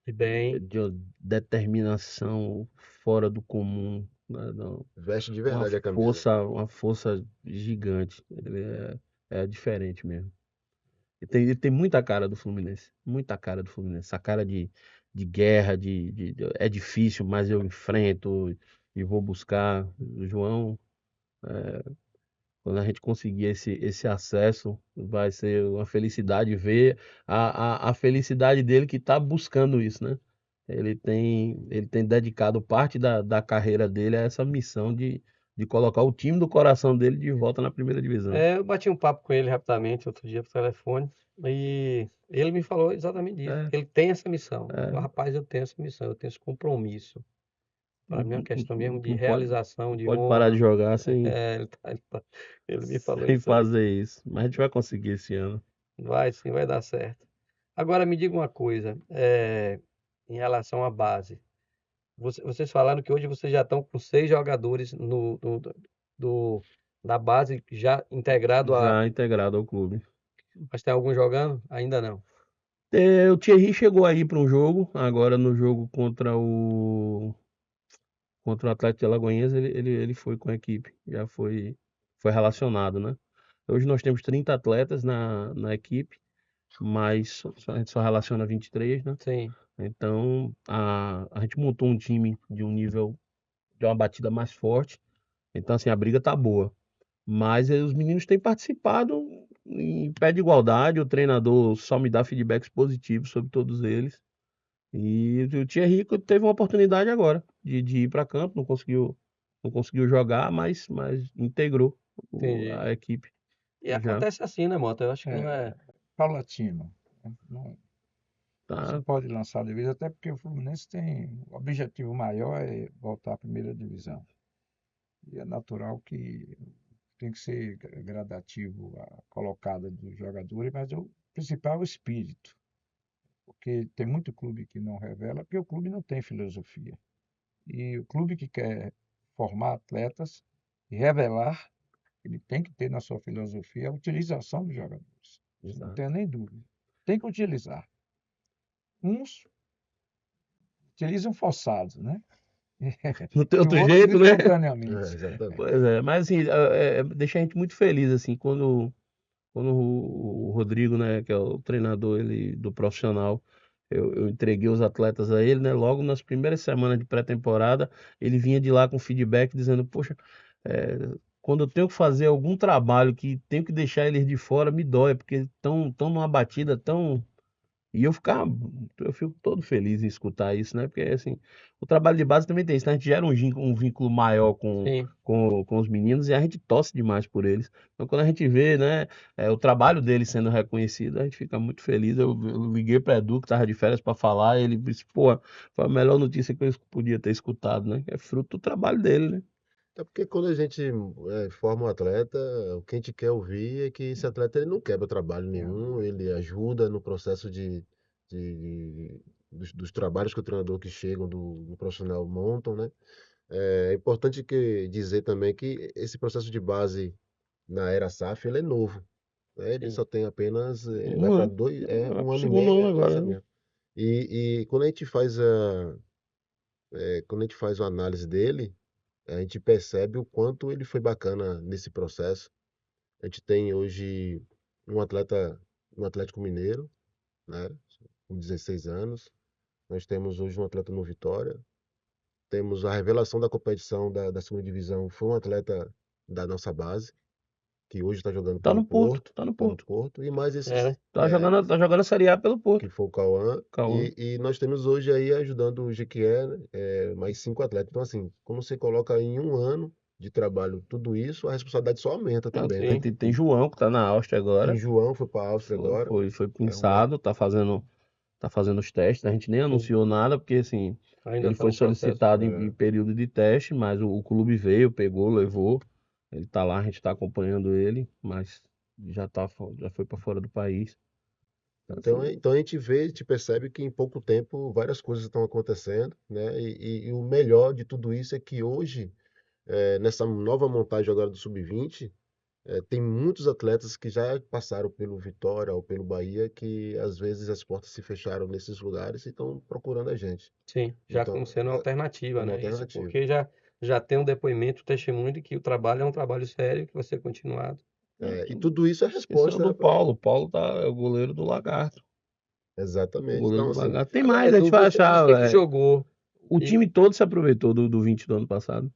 de bem. de uma determinação fora do comum, né? Veste de verdade a camisa. Uma força gigante. Ele é diferente mesmo. Ele tem muita cara do Fluminense, muita cara do Fluminense. Essa cara de guerra, é difícil, mas eu enfrento e vou buscar. O João, quando a gente conseguir esse acesso, vai ser uma felicidade ver a felicidade dele que está buscando isso, né? Ele tem dedicado parte da carreira dele a essa missão de colocar o time do coração dele de volta na primeira divisão. Eu bati um papo com ele rapidamente outro dia por telefone e ele me falou exatamente isso. É. Que ele tem essa missão. É. Rapaz, eu tenho essa missão, eu tenho esse compromisso. Para mim é uma questão mesmo de Não realização, de pode parar de honra. jogar sem, Ele me falou sem isso aí. fazer isso. Mas a gente vai conseguir esse ano. Vai sim, vai dar certo. Agora me diga uma coisa, em relação à base. Vocês falaram que hoje vocês já estão com 6 jogadores da base já integrado Já integrado ao clube. Mas tem algum jogando? Ainda não. O Thierry chegou aí para um jogo, agora no jogo contra o Atlético de Alagoinhas, ele foi com a equipe, já foi relacionado, né? Hoje nós temos 30 atletas na equipe, mas a gente só relaciona 23, né? Sim. Então a gente montou um time de um nível, de uma batida mais forte, então assim, a briga tá boa. Mas os meninos têm participado em pé de igualdade, o treinador só me dá feedbacks positivos sobre todos eles. E o Thierry teve uma oportunidade agora de ir para campo, não conseguiu jogar, mas integrou Entendi. a equipe. E Já. acontece assim, né, Mota? Eu acho que não é. Paulatino. Não se Tá, pode lançar de vez, até porque o Fluminense tem. O objetivo maior é voltar à primeira divisão. E é natural que tem que ser gradativo a colocada dos jogadores, mas o principal é o espírito. Porque tem muito clube que não revela, porque o clube não tem filosofia. E o clube que quer formar atletas e revelar, ele tem que ter na sua filosofia a utilização dos jogadores. Isso não Exato. tenho nem dúvida. Tem que utilizar. Uns utilizam forçados, né? Não tem E o outro outro jeito, né? espontaneamente. Exatamente. Pois é, mas assim, deixa a gente muito feliz, assim, quando o Rodrigo, né, que é o treinador do profissional, eu entreguei os atletas a ele, né, logo nas primeiras semanas de pré-temporada, ele vinha de lá com feedback dizendo, poxa, quando eu tenho que fazer algum trabalho que tenho que deixar eles de fora, me dói, porque estão numa batida tão... E eu fico todo feliz em escutar isso, né? Porque, assim, o trabalho de base também tem isso, né? A gente gera um vínculo maior Sim. com os meninos e a gente torce demais por eles. Então, quando a gente vê, né, o trabalho deles sendo reconhecido, a gente fica muito feliz. Eu liguei para Edu, que estava de férias, para falar, e ele disse, pô, foi a melhor notícia que eu podia ter escutado, né? É fruto do trabalho dele, né? É porque quando a gente forma um atleta, o que a gente quer ouvir é que esse atleta ele não quebra trabalho nenhum, ele ajuda no processo dos trabalhos que o treinador que chegam do profissional montam, né? É importante dizer também que esse processo de base na era SAF ele é novo, né? Ele Sim. só tem apenas vai Um para ano. um ano e Segundo meio, ano agora, né? exatamente. E quando a gente faz a análise dele, a gente percebe o quanto ele foi bacana nesse processo. A gente tem hoje um atleta no Atlético Mineiro, né, com 16 anos. Nós temos hoje um atleta no Vitória. Temos a revelação da competição da segunda divisão, foi um atleta da nossa base, que hoje está jogando Tá pelo no Porto, Porto. tá no Tá no Porto. Porto. E mais né? esses Tá jogando a Série A pelo que Porto. foi o Cauã. Cauã. E nós temos hoje aí ajudando o Jequié, né, mais 5 atletas. Então, assim, quando você coloca em um ano de trabalho tudo isso, a responsabilidade só aumenta também, né? Sim. Tem João, que tá na Áustria Tem agora. João, foi para a Áustria agora. Foi É pinçado, tá fazendo os testes. A gente nem anunciou nada, porque assim, Ainda ele tá foi no processo. solicitado em período de teste, mas o clube veio, pegou, levou. Ele tá lá, a gente tá acompanhando ele, mas já foi para fora do país. Então, Então, assim, então a gente vê, a gente percebe que em pouco tempo várias coisas estão acontecendo, né? E o melhor de tudo isso é que hoje, nessa nova montagem agora do Sub-20, tem muitos atletas que já passaram pelo Vitória ou pelo Bahia, que às vezes as portas se fecharam nesses lugares e estão procurando a gente. Sim, já como Então, sendo uma alternativa, como né? Isso alternativa. porque já tem um depoimento, testemunho de que o trabalho é um trabalho sério, que vai ser continuado. E tudo isso é esqueceu resposta do Paulo. O Paulo é o goleiro do Lagarto. O exatamente. goleiro Então, do assim, Lagarto. Tem Agora, mais, a gente Edu, vai você, achar. você que jogou, O e time todo se aproveitou do 20 do ano passado.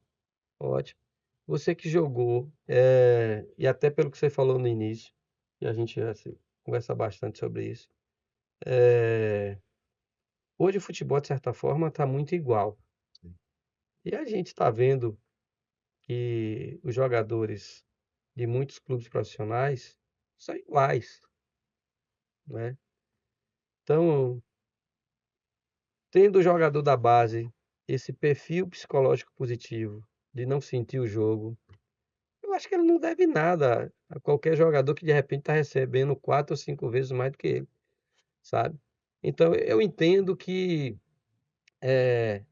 ótimo, você que jogou, e até pelo que você falou no início, e a gente já conversa bastante sobre isso, é, hoje o futebol, de certa forma, está muito igual. E a gente está vendo que os jogadores de muitos clubes profissionais são iguais, né? Então, tendo o jogador da base esse perfil psicológico positivo de não sentir o jogo, eu acho que ele não deve nada a qualquer jogador que de repente está recebendo 4 ou 5 vezes mais do que ele, sabe? Então, eu entendo que é,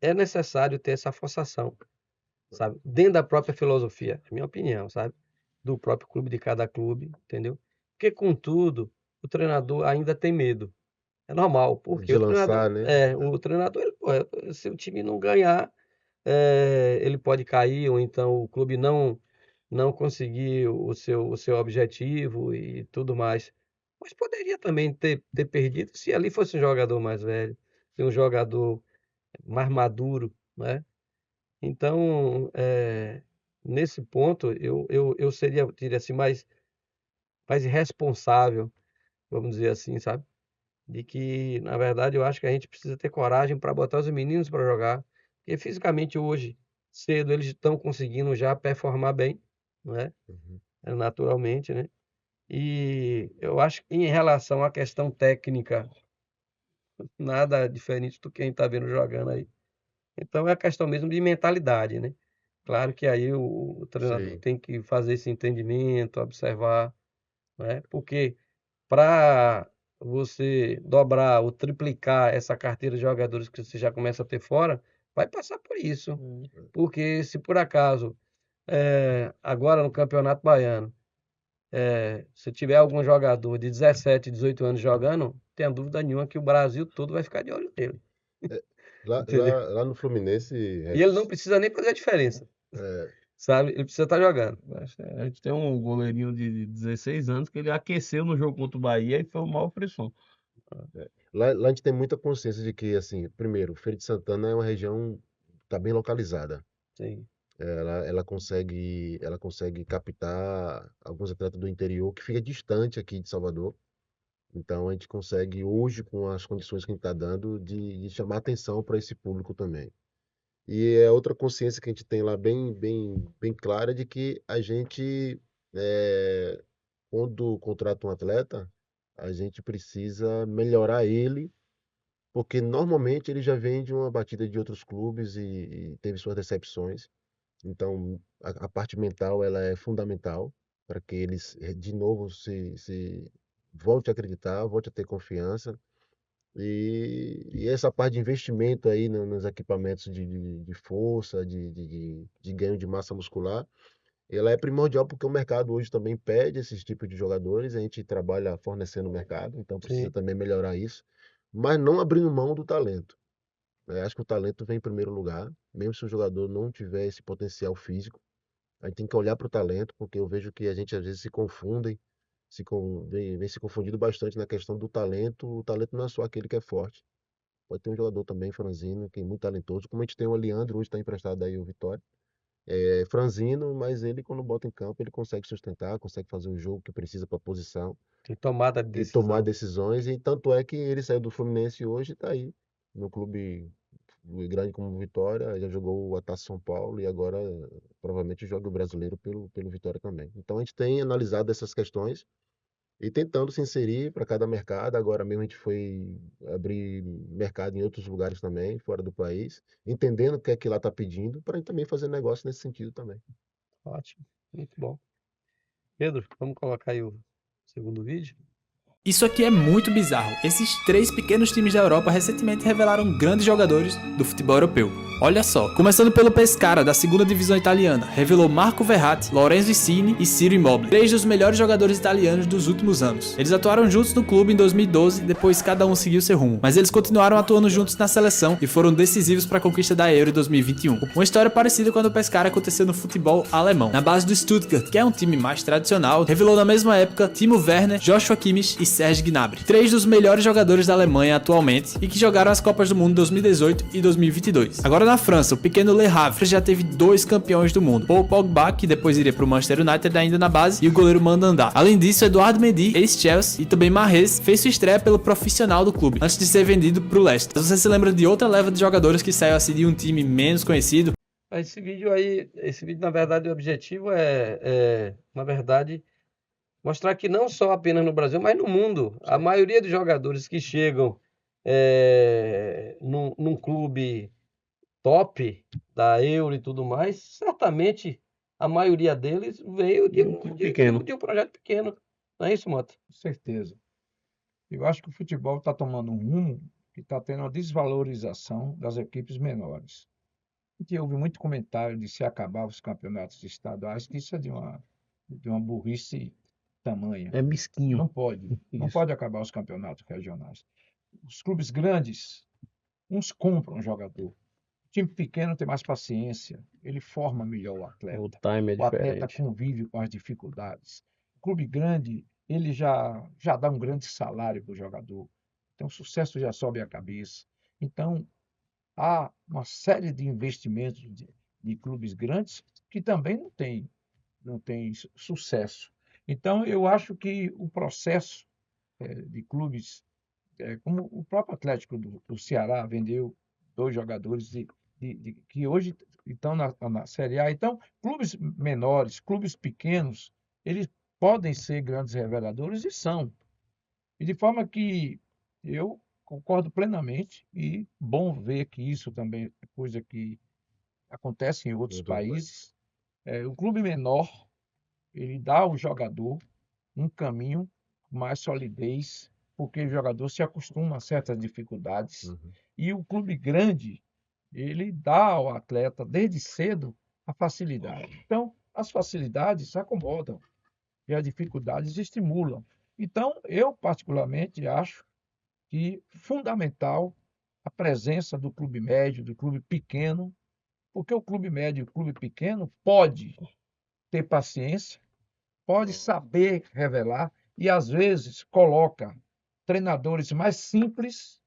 é necessário ter essa forçação, sabe? Dentro da própria filosofia, é minha opinião, sabe? Do próprio clube, de cada clube, entendeu? Porque, contudo, o treinador ainda tem medo. É normal, porque de lançar, né? o treinador, ele, pô, se o time não ganhar, ele pode cair, ou então o clube não conseguir o seu objetivo e tudo mais. Mas poderia também ter perdido se ali fosse um jogador mais velho, se um jogador mais maduro, né? Então, nesse ponto, eu diria assim, mais irresponsável, vamos dizer assim, sabe? De que, na verdade, eu acho que a gente precisa ter coragem para botar os meninos para jogar, porque fisicamente hoje, cedo, eles estão conseguindo já performar bem, né? Uhum. Naturalmente, né? E eu acho que em relação à questão técnica, nada diferente do que a gente está vendo jogando aí. Então é a questão mesmo de mentalidade, né? Claro que aí o treinador Sim. tem que fazer esse entendimento, observar, né? Porque para você dobrar ou triplicar essa carteira de jogadores que você já começa a ter fora, vai passar por isso. Porque se por acaso, agora no Campeonato Baiano, se tiver algum jogador de 17, 18 anos jogando, tenha dúvida nenhuma que o Brasil todo vai ficar de olho nele, É, lá, entendeu? lá, lá no Fluminense, E ele não precisa nem fazer a diferença, é, sabe? Ele precisa estar jogando. A gente tem um goleirinho de 16 anos que ele aqueceu no jogo contra o Bahia e foi uma maior pressão. lá a gente tem muita consciência de que, assim, primeiro, Feira de Santana é uma região que está bem localizada. Sim, Ela consegue captar alguns atletas do interior que fica distante aqui de Salvador. Então a gente consegue hoje, com as condições que a gente está dando, de chamar atenção para esse público também. E é outra consciência que a gente tem lá bem, bem, bem clara de que a gente, é, quando contrata um atleta, a gente precisa melhorar ele, porque normalmente ele já vem de uma batida de outros clubes e teve suas decepções. Então, a parte mental ela é fundamental para que eles, de novo, se volte a acreditar, volte a ter confiança. E essa parte de investimento aí nos equipamentos de força, de ganho de massa muscular, ela é primordial porque o mercado hoje também pede esses tipos de jogadores. A gente trabalha fornecendo o mercado, então precisa sim, também melhorar isso, mas não abrindo mão do talento. Acho que o talento vem em primeiro lugar, mesmo se o jogador não tiver esse potencial físico. A gente tem que olhar para o talento, porque eu vejo que a gente às vezes se confundem, vem se confundindo bastante na questão do talento. O talento não é só aquele que é forte. Pode ter um jogador também, franzino, que é muito talentoso, como a gente tem o Leandro, hoje está emprestado aí o Vitória. É franzino, mas ele, quando bota em campo, ele consegue sustentar, consegue fazer o jogo que precisa para a posição tem tomada de e tomar decisão. decisões. E tanto é que ele saiu do Fluminense e hoje está aí, no clube grande como o Vitória, já jogou a Taça São Paulo e agora provavelmente joga o brasileiro pelo Vitória também. Então a gente tem analisado essas questões e tentando se inserir para cada mercado. Agora mesmo a gente foi abrir mercado em outros lugares também, fora do país, entendendo o que é que lá está pedindo, para a gente também fazer negócio nesse sentido também. Ótimo, muito bom. Pedro, vamos colocar aí o segundo vídeo? Isso aqui é muito bizarro. Esses 3 pequenos times da Europa recentemente revelaram grandes jogadores do futebol europeu. Olha só, começando pelo Pescara, da segunda divisão italiana, revelou Marco Verratti, Lorenzo Insigne e Ciro Immobile, 3 dos melhores jogadores italianos dos últimos anos. Eles atuaram juntos no clube em 2012, depois cada um seguiu seu rumo, mas eles continuaram atuando juntos na seleção e foram decisivos para a conquista da Euro em 2021. Uma história parecida com a do Pescara aconteceu no futebol alemão, na base do Stuttgart, que é um time mais tradicional, revelou na mesma época Timo Werner, Joshua Kimmich e Serge Gnabry, 3 dos melhores jogadores da Alemanha atualmente e que jogaram as Copas do Mundo 2018 e 2022. Agora na França, o pequeno Le Havre já teve 2 campeões do mundo, Paul Pogba, que depois iria para o Manchester United ainda na base, e o goleiro Mandanda. Além disso, Eduardo Mendy, ex-Chelsea, e também Mahrez fez sua estreia pelo profissional do clube, antes de ser vendido para o Leicester. Você se lembra de outra leva de jogadores que saiu assim de um time menos conhecido? Esse vídeo na verdade, o objetivo na verdade, mostrar que não só apenas no Brasil, mas no mundo, a maioria dos jogadores que chegam num clube top da Euro e tudo mais, certamente a maioria deles veio de Um clube pequeno. de um projeto pequeno. Não é isso, Mota? Com certeza. Eu acho que o futebol está tomando um rumo que está tendo uma desvalorização das equipes menores. A gente ouve muito comentário de se acabar os campeonatos estaduais, que isso é de uma burrice tamanha. É mesquinho. Não pode. Não Isso. pode acabar os campeonatos regionais. Os clubes grandes, uns compram um jogador. O time pequeno tem mais paciência, ele forma melhor o O atleta. time é O atleta diferente. convive com as dificuldades. O clube grande, ele já dá um grande salário para o jogador. Então, o sucesso já sobe a cabeça. Então, há uma série de investimentos de clubes grandes que também não tem sucesso. Então, eu acho que o processo de clubes, como o próprio Atlético do Ceará vendeu 2 jogadores que hoje estão na Série A. Então, clubes menores, clubes pequenos, eles podem ser grandes reveladores e são. E de forma que eu concordo plenamente e bom ver que isso também é coisa que acontece em outros países. O clube menor, ele dá ao jogador um caminho com mais solidez, porque o jogador se acostuma a certas dificuldades. Uhum. E o clube grande, ele dá ao atleta, desde cedo, a facilidade. Então, as facilidades acomodam e as dificuldades estimulam. Então, eu particularmente acho que fundamental a presença do clube médio, do clube pequeno, porque o clube médio e o clube pequeno pode ter paciência, pode saber revelar e às vezes coloca treinadores mais simples,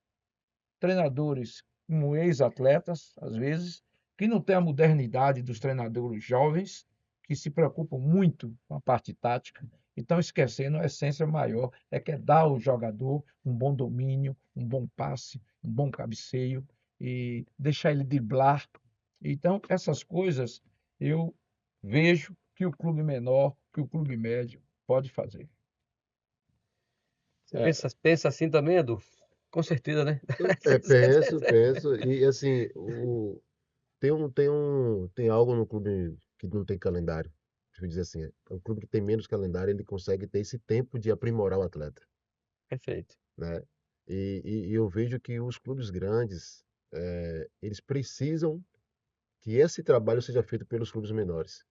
treinadores como ex-atletas, às vezes, que não têm a modernidade dos treinadores jovens, que se preocupam muito com a parte tática, então esquecendo a essência maior, que é dar ao jogador um bom domínio, um bom passe, um bom cabeceio e deixar ele driblar. Então, essas coisas eu vejo que o clube menor, que o clube médio pode fazer. Você pensa assim também, Edu? Com certeza, né? Penso. E assim, tem algo no clube que não tem calendário. Deixa eu dizer assim, o clube que tem menos calendário, ele consegue ter esse tempo de aprimorar o atleta, Perfeito. né? E eu vejo que os clubes grandes, eles precisam que esse trabalho seja feito pelos clubes menores.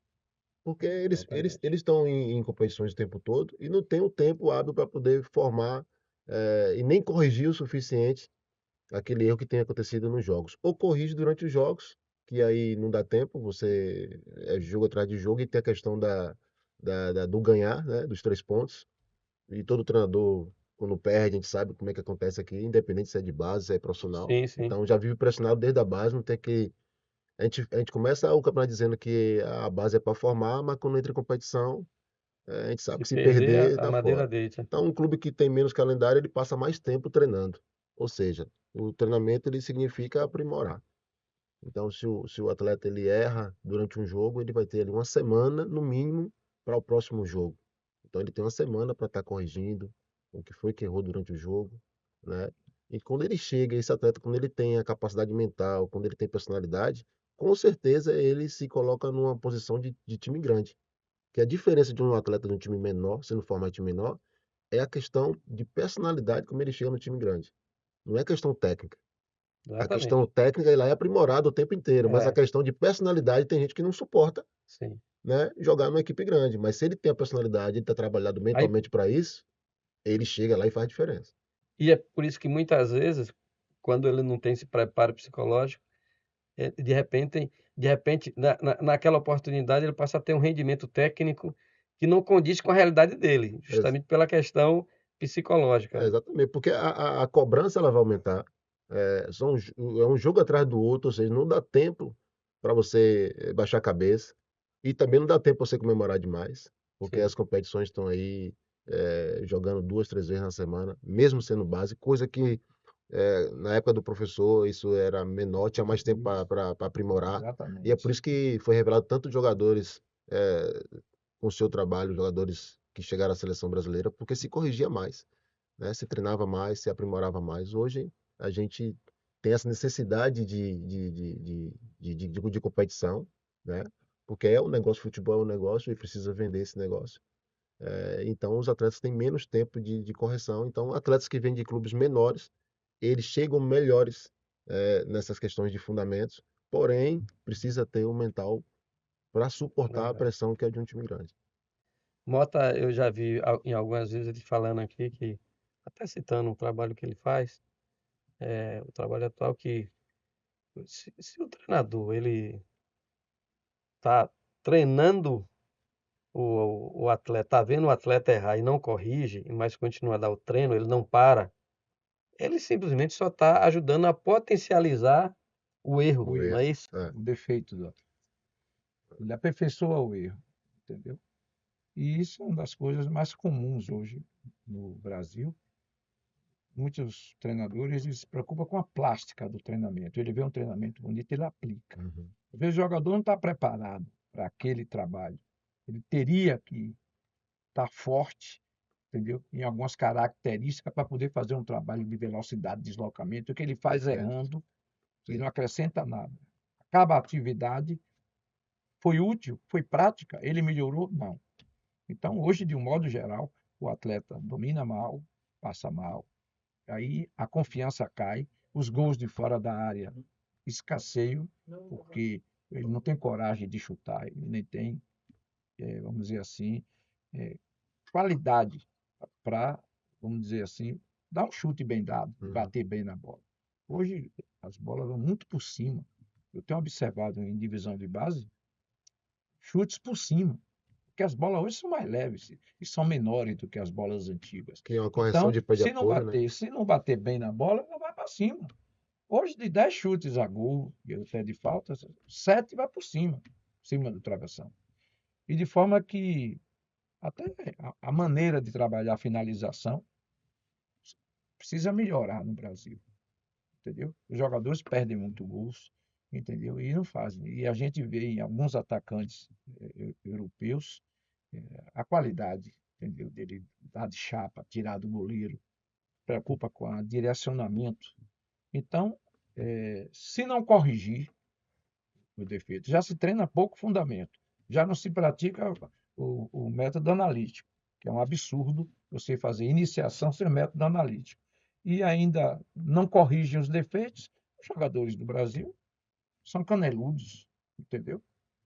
Porque eles estão em competições o tempo todo e não tem o tempo hábil para poder formar e nem corrigir o suficiente aquele erro que tem acontecido nos jogos. Ou corrige durante os jogos, que aí não dá tempo, você é jogo atrás de jogo e tem a questão do ganhar, né, dos 3 pontos. E todo treinador, quando perde, a gente sabe como é que acontece aqui, independente se é de base, se é profissional. Sim, sim. Então já vive pressionado desde a base, não tem que. A gente começa o campeonato dizendo que a base é para formar, mas quando entra em competição, a gente sabe que se perder, a tá madeira fora. deita. Então, um clube que tem menos calendário, ele passa mais tempo treinando. Ou seja, o treinamento ele significa aprimorar. Então, se o atleta ele erra durante um jogo, ele vai ter ali uma semana, no mínimo, para o próximo jogo. Então, ele tem uma semana para estar corrigindo o que foi que errou durante o jogo, né? E quando ele chega, esse atleta, quando ele tem a capacidade mental, quando ele tem personalidade, com certeza ele se coloca numa posição de time grande. que a diferença de um atleta de um time menor, sendo formado em time menor, é a questão de personalidade como ele chega no time grande. Não é questão técnica. A questão Exatamente. técnica ela é aprimorada o tempo inteiro, mas a É, questão de personalidade tem gente que não suporta, sim. né, jogar numa equipe grande. Mas se ele tem a personalidade, ele está trabalhado Aí, mentalmente para isso, ele chega lá e faz diferença. e é por isso que muitas vezes, quando ele não tem esse preparo psicológico, de repente, naquela oportunidade, ele passa a ter um rendimento técnico que não condiz com a realidade dele, Ex- justamente pela questão psicológica, né? exatamente, porque a cobrança ela vai aumentar. É um jogo atrás do outro, ou seja, não dá tempo para você baixar a cabeça e também não dá tempo para você comemorar demais, porque Sim, as competições estão aí jogando 2, 3 vezes na semana, mesmo sendo base, coisa que na época do professor isso era menor, tinha mais tempo Isso, para aprimorar, e é por exatamente. isso que foi revelado tantos jogadores com o seu trabalho, jogadores que chegaram à seleção brasileira, porque se corrigia mais, né? Se treinava mais, se aprimorava mais. Hoje a gente tem essa necessidade de competição, né? Porque é um negócio, futebol é um negócio e precisa vender esse negócio. Então os atletas têm menos tempo de correção. Então atletas que vêm de clubes menores, eles chegam melhores nessas questões de fundamentos, porém precisa ter um mental para suportar a verdade. pressão que é de um time grande. Mota, eu já vi em algumas vezes ele falando aqui que, até citando o trabalho que ele faz, o trabalho atual que se o treinador ele está treinando o atleta, está vendo o atleta errar e não corrige, mas continua a dar o treino, ele não para, ele simplesmente só está ajudando a potencializar o erro, O O não erro, é erro. isso? o defeito do atleta. Ele aperfeiçoa o erro, entendeu? E isso é uma das coisas mais comuns hoje no Brasil. Muitos treinadores eles se preocupam com a plástica do treinamento. Ele vê um treinamento bonito, ele aplica. Uhum. Às vezes o jogador não está preparado para aquele trabalho. Ele teria que estar forte, entendeu? Em algumas características para poder fazer um trabalho de velocidade, deslocamento. O que ele faz errando e Sim. não acrescenta nada. Acaba a atividade, foi útil, foi prática, ele melhorou? Não. Então, hoje, de um modo geral, o atleta domina mal, passa mal, aí a confiança cai, os gols de fora da área escasseiam, porque ele não tem coragem de chutar, ele nem tem, vamos dizer assim, eh, qualidade para, vamos dizer assim, dar um chute bem dado, Uhum. bater bem na bola. Hoje, as bolas vão muito por cima. Eu tenho observado em divisão de base, chutes por cima. Porque as bolas hoje são mais leves e são menores do que as bolas antigas. Que é uma correção Então, de pé de apoio, né? se não bater bem na bola, não vai para cima. Hoje, de 10 chutes a gol, e até de falta, 7 vai por cima do travessão. E de forma que até a maneira de trabalhar a finalização precisa melhorar no Brasil, entendeu? Os jogadores perdem muito gols, entendeu? E não fazem. E a gente vê em alguns atacantes europeus a qualidade, entendeu? Dele dar de chapa, tirar do goleiro, preocupa com o direcionamento. Então, se não corrigir o defeito, já se treina pouco fundamento, já não se pratica o método analítico, que é um absurdo você fazer iniciação sem método analítico. E ainda não corrigem os defeitos, os jogadores do Brasil são caneludos, entendeu?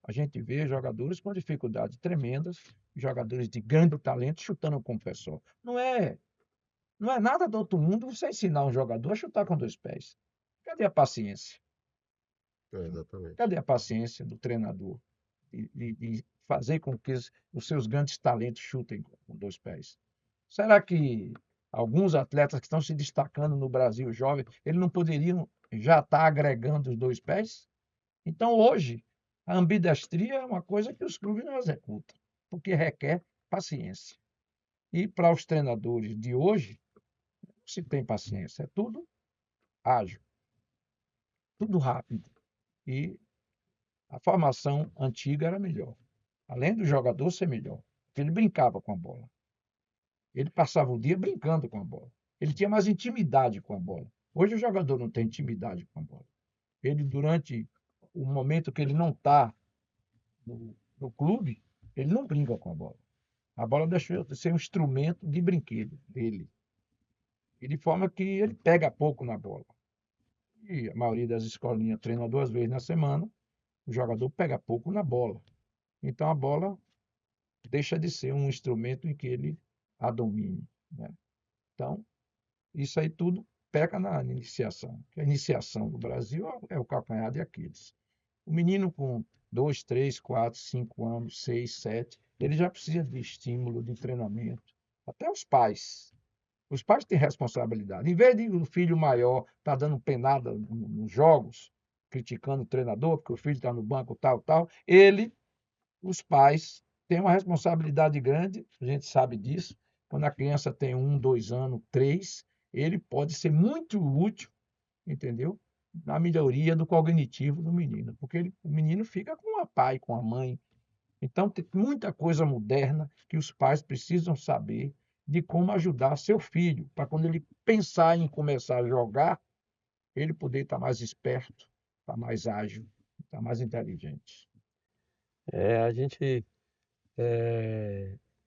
A gente vê jogadores com dificuldades tremendas, jogadores de grande talento chutando com o pé só. Não é nada do outro mundo você ensinar um jogador a chutar com 2 pés. Cadê a paciência? Exatamente. Cadê a paciência do treinador de fazer com que os seus grandes talentos chutem com 2 pés? Será que alguns atletas que estão se destacando no Brasil jovem, eles não poderiam já estar agregando os 2 pés? Então, hoje, a ambidestria é uma coisa que os clubes não executam, porque requer paciência. E para os treinadores de hoje, não se tem paciência, é tudo ágil, tudo rápido. E a formação antiga era melhor. Além do jogador ser melhor, porque ele brincava com a bola. Ele passava o dia brincando com a bola. Ele tinha mais intimidade com a bola. Hoje o jogador não tem intimidade com a bola. Ele, durante o momento que ele não está no clube, Ele não brinca com a bola. A bola deixou de ser um instrumento de brinquedo dele. E de forma que ele pega pouco na bola. E a maioria das escolinhas treina 2 vezes na semana, o jogador pega pouco na bola. Então a bola deixa de ser um instrumento em que ele a domine, né? Então, isso aí tudo peca na iniciação. A iniciação do Brasil é o calcanhar de Aquiles. O menino com 2, 3, 4, 5 anos, 6, 7, ele já precisa de estímulo, de treinamento. Até os pais. Os pais têm responsabilidade. Em vez de o filho maior estar dando penada nos jogos, criticando o treinador, porque o filho está no banco, tal, tal, os pais, têm uma responsabilidade grande, a gente sabe disso. Quando a criança tem 1, 2 anos, 3, ele pode ser muito útil, entendeu? Na melhoria do cognitivo do menino, porque o menino fica com o pai, com a mãe. Então, tem muita coisa moderna que os pais precisam saber de como ajudar seu filho, para quando ele pensar em começar a jogar, ele poder estar mais esperto, estar mais ágil, estar mais inteligente. A gente,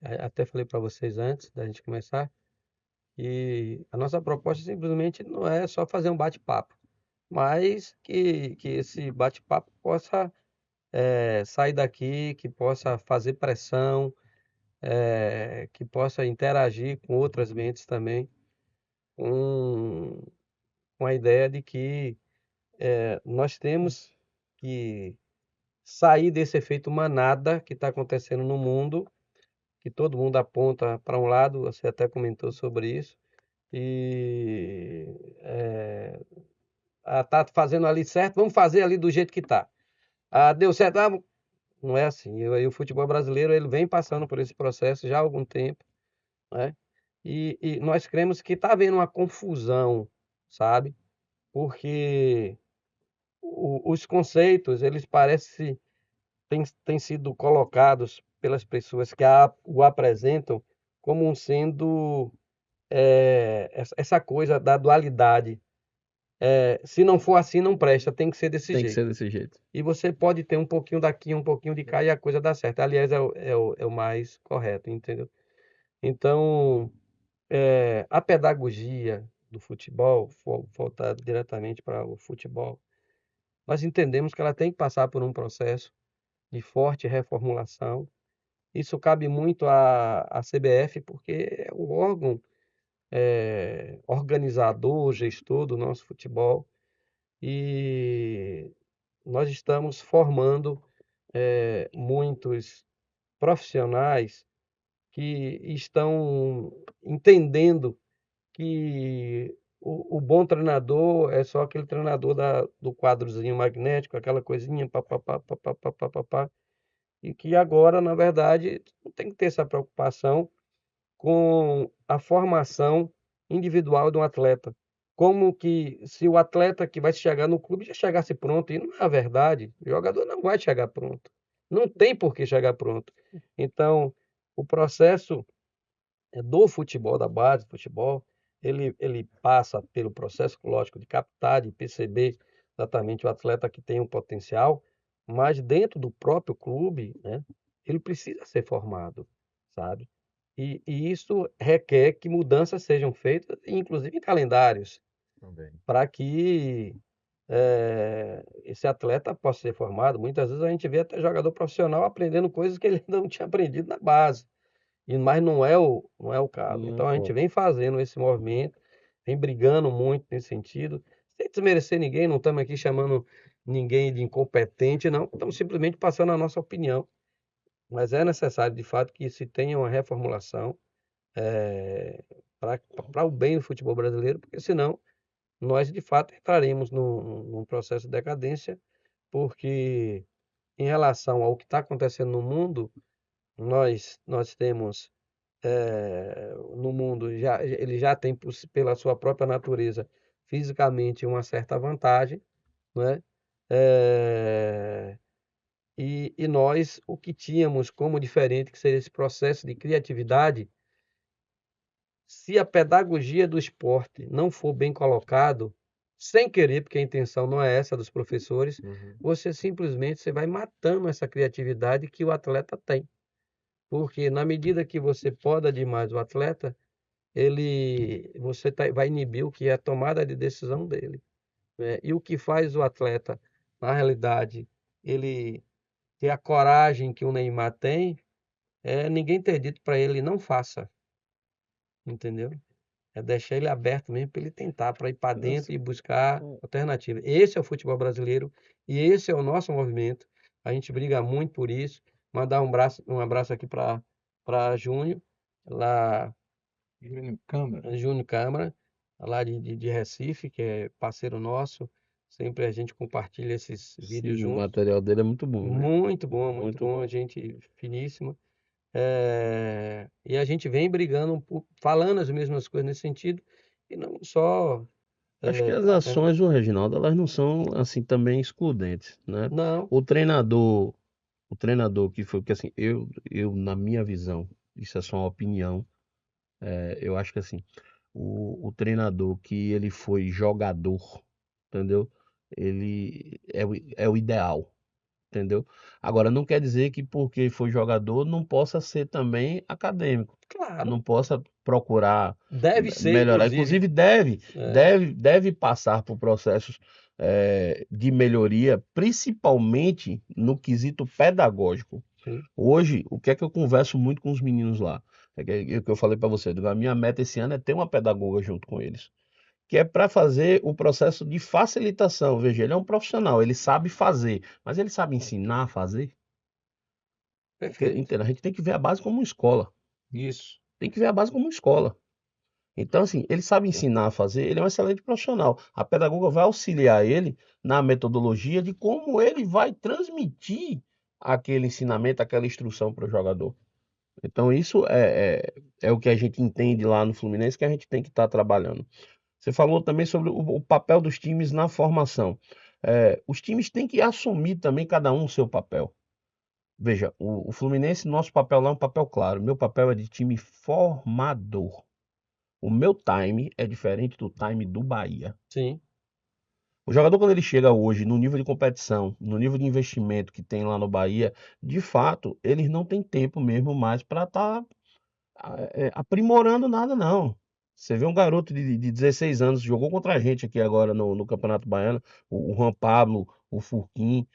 até falei para vocês antes da gente começar, e a nossa proposta simplesmente não é só fazer um bate-papo, mas que esse bate-papo possa sair daqui, que possa fazer pressão, que possa interagir com outras mentes também, com, com a ideia de que nós temos que sair desse efeito manada que está acontecendo no mundo, que todo mundo aponta para um lado, você até comentou sobre isso, e tá fazendo ali certo, vamos fazer ali do jeito que está. Deu certo, não é assim. E o futebol brasileiro ele vem passando por esse processo já há algum tempo, né? E nós cremos que está havendo uma confusão, sabe? Porque os conceitos, eles parecem têm sido colocados pelas pessoas que o apresentam como sendo essa coisa da dualidade. Se não for assim, não presta, tem que ser desse Tem que jeito. ser desse jeito. E você pode ter um pouquinho daqui, um pouquinho de cá e a coisa dá certo. Aliás, é o mais correto, entendeu? Então, a pedagogia do futebol, voltar diretamente para o futebol, nós entendemos que ela tem que passar por um processo de forte reformulação. Isso cabe muito à CBF, porque é o órgão organizador, gestor do nosso futebol. E nós estamos formando muitos profissionais que estão entendendo que o bom treinador é só aquele treinador do quadrozinho magnético, aquela coisinha, papapá, papapá, papapá, e que agora, na verdade, não tem que ter essa preocupação com a formação individual de um atleta. Como que se o atleta que vai chegar no clube já chegasse pronto, e não é a verdade, o jogador não vai chegar pronto. Não tem por que chegar pronto. Então, o processo do futebol, da base do futebol, ele passa pelo processo lógico de captar, de perceber exatamente o atleta que tem um potencial, mas dentro do próprio clube, né, ele precisa ser formado, sabe? E isso requer que mudanças sejam feitas, inclusive em calendários, Também. para que esse atleta possa ser formado. Muitas vezes a gente vê até jogador profissional aprendendo coisas que ele ainda não tinha aprendido na base. Mas não é o caso. Não é Então a gente foco. vem fazendo esse movimento, vem brigando muito nesse sentido, sem desmerecer ninguém, não estamos aqui chamando ninguém de incompetente, não, estamos simplesmente passando a nossa opinião. Mas é necessário, de fato, que se tenha uma reformulação para o bem do futebol brasileiro, porque senão nós, de fato, entraremos num processo de decadência, porque em relação ao que está acontecendo no mundo, nós temos no mundo, ele já tem, pela sua própria natureza, fisicamente uma certa vantagem, né? E nós, o que tínhamos como diferente, que seria esse processo de criatividade, se a pedagogia do esporte não for bem colocado, sem querer, porque a intenção não é essa dos professores, Uhum. você simplesmente vai matando essa criatividade que o atleta tem. Porque na medida que você poda demais o atleta, vai inibir o que é a tomada de decisão dele, né? E o que faz o atleta, na realidade, ele ter a coragem que o Neymar tem, é ninguém ter dito para ele não faça, entendeu? É deixar ele aberto mesmo para ele tentar, para ir para dentro e buscar alternativa. Esse é o futebol brasileiro e esse é o nosso movimento. A gente briga muito por isso. Mandar um abraço aqui para Júnior, lá Júnior Câmara. Júnior Câmara, lá de Recife, que é parceiro nosso. Sempre a gente compartilha esses vídeos Sim, o juntos. material dele é muito bom, né? Muito bom, muito Muito bom. Gente finíssima. E a gente vem brigando, falando as mesmas coisas nesse sentido, e não só. Acho que é, as ações do Reginaldo, elas não são assim também excludentes, né? não, O treinador que foi, porque assim, eu na minha visão, isso é só uma opinião, eu acho que assim, o treinador que ele foi jogador, entendeu? Ele é o ideal, entendeu? Agora, não quer dizer que porque foi jogador não possa ser também acadêmico, claro, não possa procurar deve ser, melhorar. inclusive. Inclusive, deve, É, deve passar por processos de melhoria, principalmente no quesito pedagógico. sim, Hoje, o que é que eu converso muito com os meninos lá? É o que eu falei para você, a minha meta esse ano é ter uma pedagoga junto com eles, que é para fazer o processo de facilitação. Veja, ele é um profissional, ele sabe fazer, mas ele sabe ensinar a fazer? Porque, perfeito. entenda, a gente tem que ver a base como uma escola. Isso. Tem que ver a base como uma escola. Então, assim, ele sabe ensinar a fazer, ele é um excelente profissional. A pedagoga vai auxiliar ele na metodologia de como ele vai transmitir aquele ensinamento, aquela instrução para o jogador. Então, isso é o que a gente entende lá no Fluminense, que a gente tem que estar trabalhando. Você falou também sobre o papel dos times na formação. Os times têm que assumir também cada um o seu papel. Veja, o Fluminense, nosso papel lá é um papel claro. Meu papel é de time formador. O meu time é diferente do time do Bahia. Sim, O jogador, quando ele chega hoje no nível de competição, no nível de investimento que tem lá no Bahia, de fato, eles não têm tempo mesmo mais para estar aprimorando nada, não. Você vê um garoto de 16 anos, jogou contra a gente aqui agora no Campeonato Baiano, o Juan Pablo, o Furquim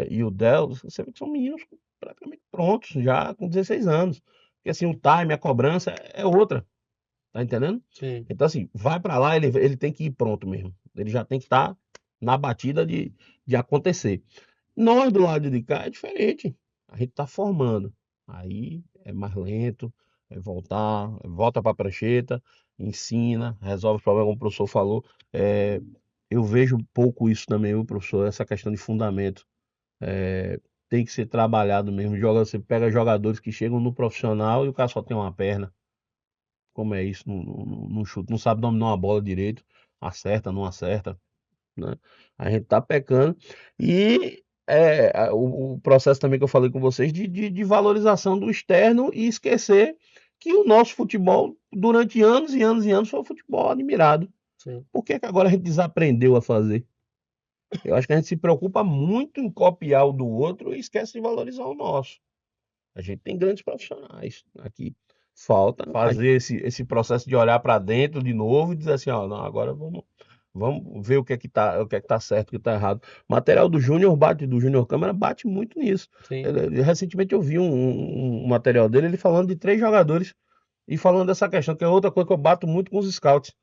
e o Del, você vê que são meninos praticamente prontos, já com 16 anos. Porque assim, o time, a cobrança é outra, tá entendendo? sim, Então assim, vai para lá, ele tem que ir pronto mesmo. Ele já tem que estar na batida de acontecer. Nós do lado de cá é diferente. A gente está formando. Aí é mais lento, volta para a prancheta, ensina, resolve o problema, como o professor falou. Eu vejo um pouco isso também, o professor, essa questão de fundamento. É, tem que ser trabalhado mesmo. Você pega jogadores que chegam no profissional e o cara só tem uma perna. Como é isso? Não chuta, não sabe dominar uma bola direito, acerta, não acerta, né? A gente tá pecando. E o processo também que eu falei com vocês de valorização do externo e esquecer que o nosso futebol, durante anos e anos e anos, foi um futebol admirado. sim. Por que que agora a gente desaprendeu a fazer? Eu acho que a gente se preocupa muito em copiar o do outro e esquece de valorizar o nosso. A gente tem grandes profissionais aqui. Falta fazer esse processo de olhar para dentro de novo e dizer assim, ó, não, agora vamos ver o que é que tá certo, o que tá errado. O material do Júnior Câmara bate muito nisso. Sim. Recentemente eu vi um material dele, ele falando de 3 jogadores e falando dessa questão, que é outra coisa que eu bato muito com os scouts.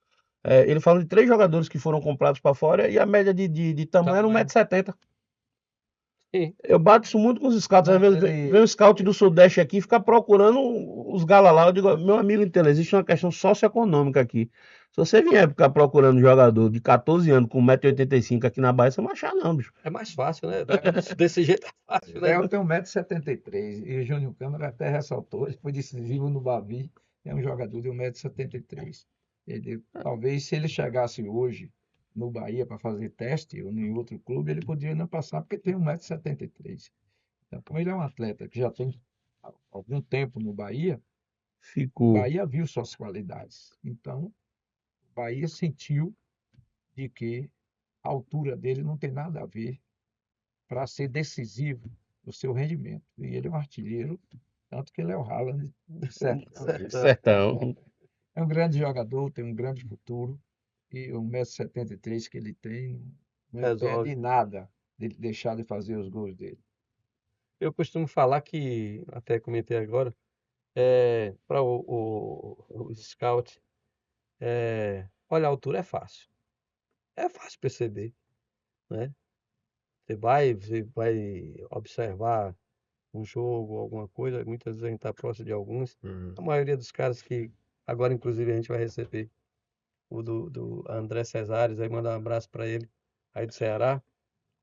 Ele falando de 3 jogadores que foram comprados para fora e a média de tamanho era 1,70 m. Sim. Eu bato isso muito com os scouts. Às vezes vem um scout do Sudeste aqui e fica procurando os galas lá. Eu digo, meu amigo, entenda, existe uma questão socioeconômica aqui. Se você vier ficar procurando um jogador de 14 anos com 1,85 m aqui na Bahia, você não vai achar, não, bicho. É mais fácil, né? Desse jeito é fácil, né? Eu tenho 1,73 m e o Júnior Câmara até ressaltou, ele foi decisivo no Bavi, é um jogador de 1,73 m. Talvez se ele chegasse hoje no Bahia para fazer teste ou em outro clube, ele poderia não passar porque tem 1,73 m. Então, como ele é um atleta que já tem algum tempo no Bahia, o Ficou. Bahia viu suas qualidades. Então, o Bahia sentiu de que a altura dele não tem nada a ver para ser decisivo no seu rendimento. E ele é um artilheiro Tanto que ele é o Haaland do sertão. Sertão. É um grande jogador, tem um grande futuro. E o 1,73 m que ele tem, não Resolve. impede nada dele deixar de fazer os gols dele. Eu costumo falar que, até comentei agora, para o scout, olha, a altura é fácil. É fácil perceber, né? Você vai observar um jogo, alguma coisa, muitas vezes a gente está próximo de alguns. Uhum. A maioria dos caras que, agora inclusive a gente vai receber o do André Cesares, aí mandar um abraço para ele, aí do Ceará.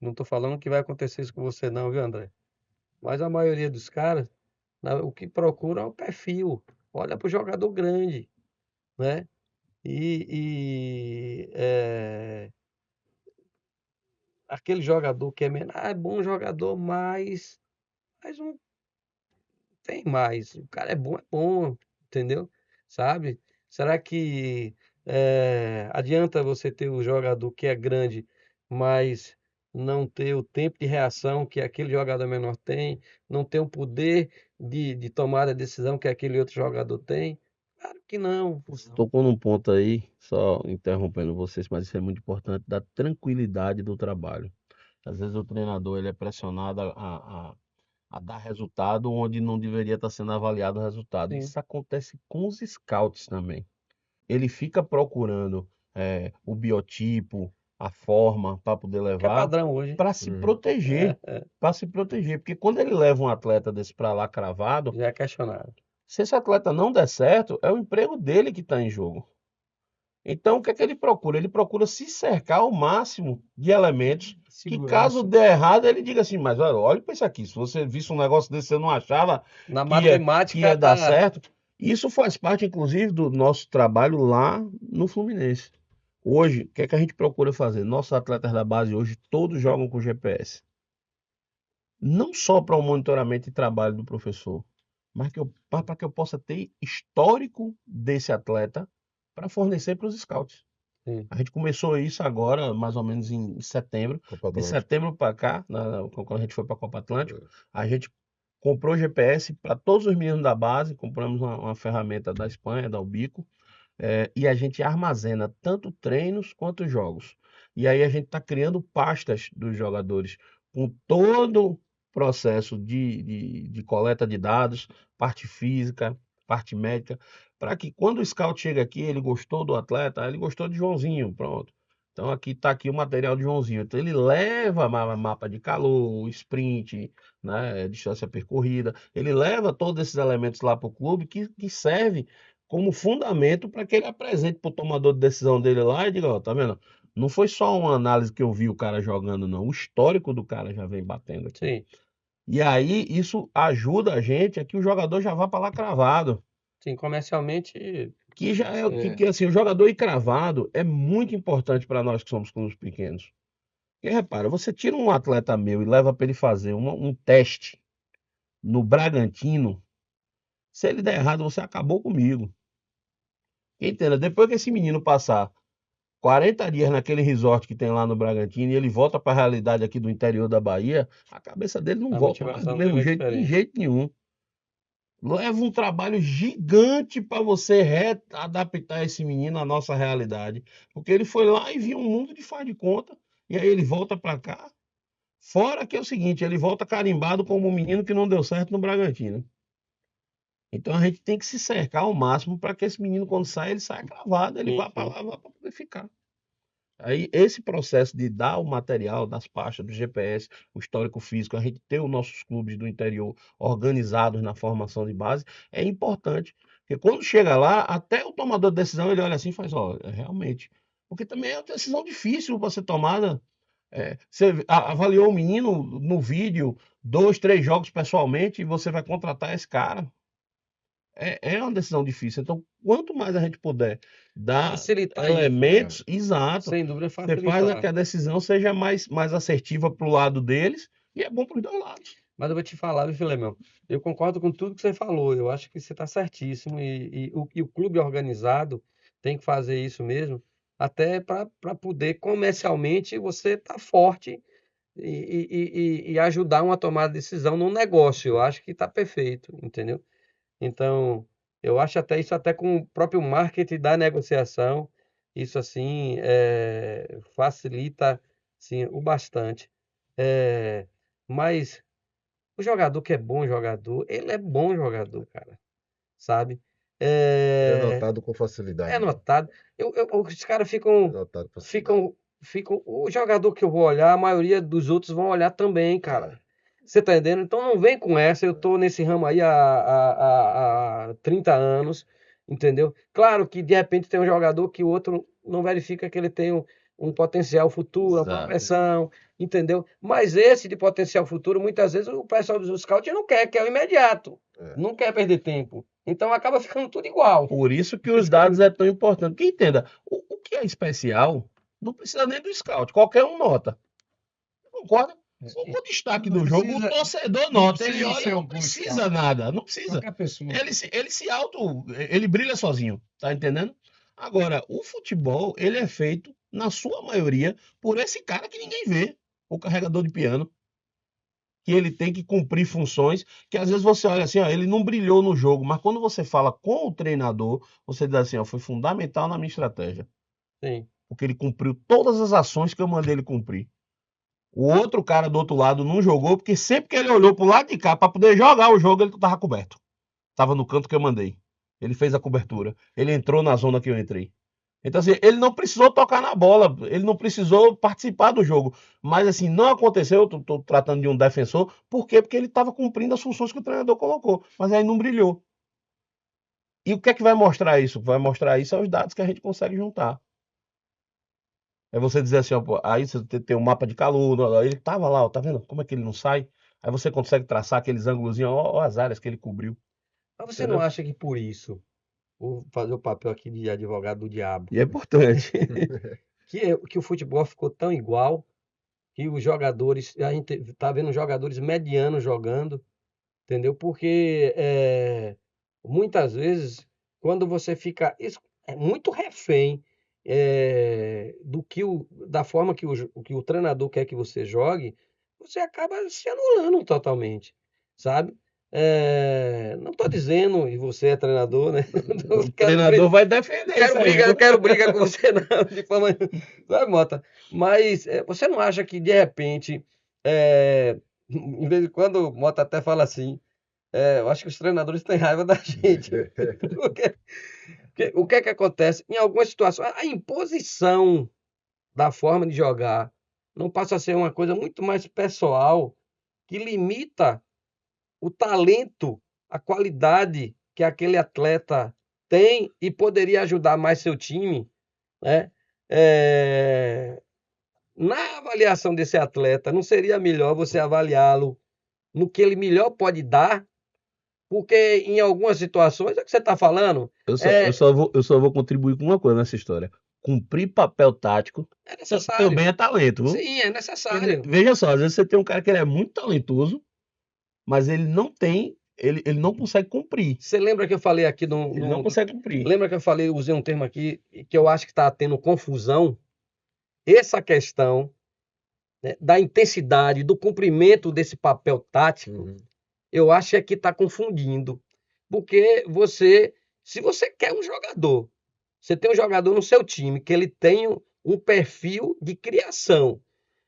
Não estou falando que vai acontecer isso com você não, viu, André? Mas a maioria dos caras, o que procura é o perfil. Olha para o jogador grande, né? Aquele jogador que é menor, é bom jogador, mas não tem mais. O cara é bom, entendeu? Sabe? Será que adianta você ter o jogador que é grande, mas não ter o tempo de reação que aquele jogador menor tem, não ter o poder de tomar a decisão que aquele outro jogador tem? Claro que não. Você tocou num ponto aí, só interrompendo vocês, mas isso é muito importante, da tranquilidade do trabalho. Às vezes o treinador ele é pressionado a dar resultado onde não deveria estar sendo avaliado o resultado. Sim. Isso acontece com os scouts também. Ele fica procurando o biotipo, a forma para poder Que é levar padrão hoje. para se proteger. Para se proteger. Porque quando ele leva um atleta desse para lá cravado, Já é questionado. se esse atleta não der certo, é o emprego dele que está em jogo. Então, o que é que ele procura? Ele procura se cercar ao máximo de elementos que, caso dê errado, ele diga assim, mas olha para isso aqui, se você visse um negócio desse, você não achava Na que matemática ia dar tá. certo. Isso faz parte, inclusive, do nosso trabalho lá no Fluminense. Hoje, o que é que a gente procura fazer? Nossos atletas da base hoje, todos jogam com GPS. Não só para o monitoramento e trabalho do professor, mas para que eu possa ter histórico desse atleta para fornecer para os scouts. Sim. A gente começou isso agora, mais ou menos em setembro. Copa De Atlântica. setembro para cá, quando a gente foi para a Copa Atlântica, a gente comprou GPS para todos os meninos da base, compramos uma ferramenta da Espanha, da Ubico, e a gente armazena tanto treinos quanto jogos. E aí a gente está criando pastas dos jogadores com todo o processo de coleta de dados, parte física, parte médica, para que quando o scout chega aqui, ele gostou do atleta, ele gostou de Joãozinho, pronto. Então aqui está aqui o material de Joãozinho. Então ele leva mapa de calor, sprint, né, distância percorrida, ele leva todos esses elementos lá para o clube que serve como fundamento para que ele apresente para o tomador de decisão dele lá e diga, ó, tá vendo? Não foi só uma análise que eu vi o cara jogando, não. O histórico do cara já vem batendo aqui. Sim. E aí isso ajuda a gente a que o jogador já vá para lá cravado. Sim, comercialmente. Que já é que assim, o jogador ir cravado é muito importante para nós que somos clubes pequenos. Porque repara, você tira um atleta meu e leva para ele fazer um teste no Bragantino, se ele der errado, você acabou comigo. Entenda, depois que esse menino passar 40 dias naquele resort que tem lá no Bragantino e ele volta para a realidade aqui do interior da Bahia, a cabeça dele não A volta mais do motivação mesmo dele é jeito, de diferente. jeito nenhum. Leva um trabalho gigante para você readaptar esse menino à nossa realidade. Porque ele foi lá e viu um mundo de faz de conta, e aí ele volta para cá. Fora que é o seguinte, ele volta carimbado como um menino que não deu certo no Bragantino. Então a gente tem que se cercar ao máximo para que esse menino, quando sai, ele saia cravado, ele Sim, vá para sim. lá, vá para poder ficar. Aí esse processo de dar o material das pastas, do GPS, o histórico físico, a gente ter os nossos clubes do interior organizados na formação de base, é importante. Porque quando chega lá, até o tomador de decisão, ele olha assim e faz, ó, realmente. Porque também é uma decisão difícil para ser tomada. Você avaliou o menino no vídeo, 2, 3 jogos pessoalmente, e você vai contratar esse cara. É uma decisão difícil. Então, quanto mais a gente puder dar Facilitar isso, elementos, exato, sem dúvida, você faz facilitar. que a decisão seja mais assertiva para o lado deles e é bom para os dois lados. Mas eu vou te falar, viu, Filemão? Eu concordo com tudo que você falou. Eu acho que você está certíssimo. E o clube organizado tem que fazer isso mesmo, até para poder comercialmente você estar forte e ajudar uma tomada de decisão num negócio. Eu acho que está perfeito, entendeu? Então, eu acho até isso até com o próprio marketing da negociação, isso assim facilita sim, o bastante. É, mas o jogador que é bom jogador, ele é bom jogador, cara, sabe? Ele é É, notado com é facilidade, né? notado. Os caras É ficam, notado com facilidade. ficam, ficam. O jogador que eu vou olhar, a maioria dos outros vão olhar também, cara. Você tá entendendo? Então não vem com essa. Eu tô nesse ramo aí há 30 anos, entendeu? Claro que de repente tem um jogador que o outro não verifica que ele tem um potencial futuro, uma Exato. progressão, entendeu? Mas esse de potencial futuro, muitas vezes o pessoal dos scouts não quer o imediato. É. Não quer perder tempo. Então acaba ficando tudo igual. Por isso que os dados é tão importante. Porque entenda, o que é especial não precisa nem do scout, qualquer um nota. Concorda? O destaque Não do jogo, o precisa- torcedor não nota. Ele precisa olha, ser não um bom precisa scout. nada, não precisa. Qualquer pessoa. Ele brilha sozinho, tá entendendo? Agora, o futebol, ele é feito, na sua maioria, por esse cara que ninguém vê, o carregador de piano, que ele tem que cumprir funções, que às vezes você olha assim, ó, ele não brilhou no jogo, mas quando você fala com o treinador, você diz assim, ó, foi fundamental na minha estratégia, Sim. porque ele cumpriu todas as ações que eu mandei ele cumprir. O outro cara do outro lado não jogou, porque sempre que ele olhou pro lado de cá para poder jogar o jogo, ele tava coberto. Tava no canto que eu mandei. Ele fez a cobertura. Ele entrou na zona que eu entrei. Então, assim, ele não precisou tocar na bola, ele não precisou participar do jogo. Mas, assim, não aconteceu, eu tô tratando de um defensor, por quê? Porque ele estava cumprindo as funções que o treinador colocou, mas aí não brilhou. E o que é que vai mostrar isso? Vai mostrar isso aos dados que a gente consegue juntar. É você dizer assim, ó, pô, aí você tem um mapa de calor, ó, ele tava lá, ó, tá vendo como é que ele não sai? Aí você consegue traçar aqueles ângulozinhos, ó, as áreas que ele cobriu. Mas você não Entendeu? acha que por isso, vou fazer o papel aqui de advogado do diabo, E é importante. que o futebol ficou tão igual que os jogadores, a gente tá vendo jogadores medianos jogando, entendeu? Porque muitas vezes, quando você fica muito refém da forma que o treinador quer que você jogue, você acaba se anulando totalmente, sabe? Não estou dizendo, e você é treinador, né? Não O quero treinador vai defender isso aí, eu viu? quero briga com você, não, de forma. Sabe, Mota? Mas você não acha que, de repente, em vez de quando o Mota até fala assim, eu acho que os treinadores têm raiva da gente. Porque o que é que acontece? Em algumas situações, a imposição da forma de jogar não passa a ser uma coisa muito mais pessoal que limita o talento, a qualidade que aquele atleta tem e poderia ajudar mais seu time, né? Na avaliação desse atleta, não seria melhor você avaliá-lo no que ele melhor pode dar? Porque em algumas situações, é o que você está falando, Eu só vou contribuir com uma coisa nessa história. Cumprir papel tático necessário. também é talento, viu? Sim, é necessário. Veja só, às vezes você tem um cara que ele é muito talentoso, mas ele não tem, ele não consegue cumprir. Você lembra que eu falei aqui Ele não consegue cumprir. Lembra que eu falei, usei um termo aqui que eu acho que está tendo confusão? Essa questão, né, da intensidade, do cumprimento desse papel tático, eu acho é que está confundindo. Porque se você quer um jogador, você tem um jogador no seu time que ele tem um perfil de criação,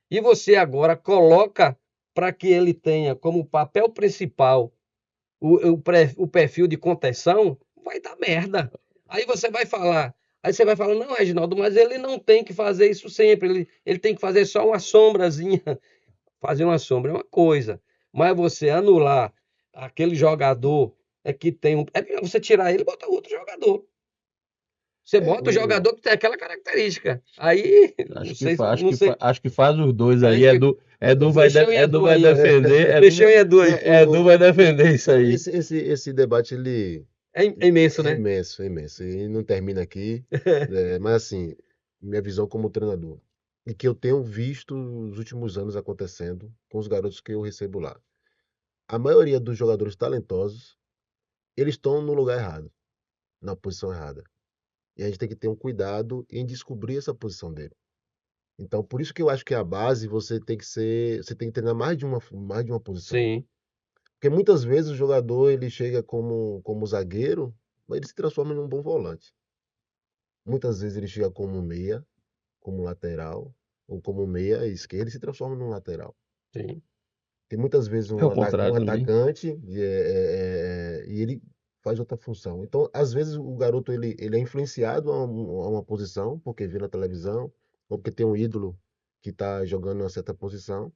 e você agora coloca para que ele tenha como papel principal o perfil de contenção, vai dar merda. Aí você vai falar, não, Reginaldo, mas ele não tem que fazer isso sempre, ele tem que fazer só uma sombrazinha. Fazer uma sombra é uma coisa, mas você anular aquele jogador que tem é melhor você tirar ele e botar outro jogador. Você bota o jogador que tem aquela característica. Aí, Acho que faz os dois Aí aí. fica- Edu Deixa vai eu defender. Deixa eu ir Edu aí. Edu vai defender isso aí. Esse debate, ele É imenso, é né? imenso, é imenso. E não termina aqui. Mas, assim, minha visão como treinador. E que eu tenho visto nos últimos anos acontecendo com os garotos que eu recebo lá. A maioria dos jogadores talentosos, eles estão no lugar errado, na posição errada. E a gente tem que ter um cuidado em descobrir essa posição dele. Então, por isso que eu acho que a base você tem que treinar mais de uma posição. Sim, Porque muitas vezes o jogador ele chega como zagueiro, mas ele se transforma em um bom volante. Muitas vezes ele chega como meia, como lateral, ou como meia esquerda e se transforma num lateral. sim. Tem muitas vezes É o um contrário também. atacante e ele faz outra função. Então, às vezes, o garoto ele é influenciado a uma posição, porque vê na televisão, ou porque tem um ídolo que está jogando uma certa posição,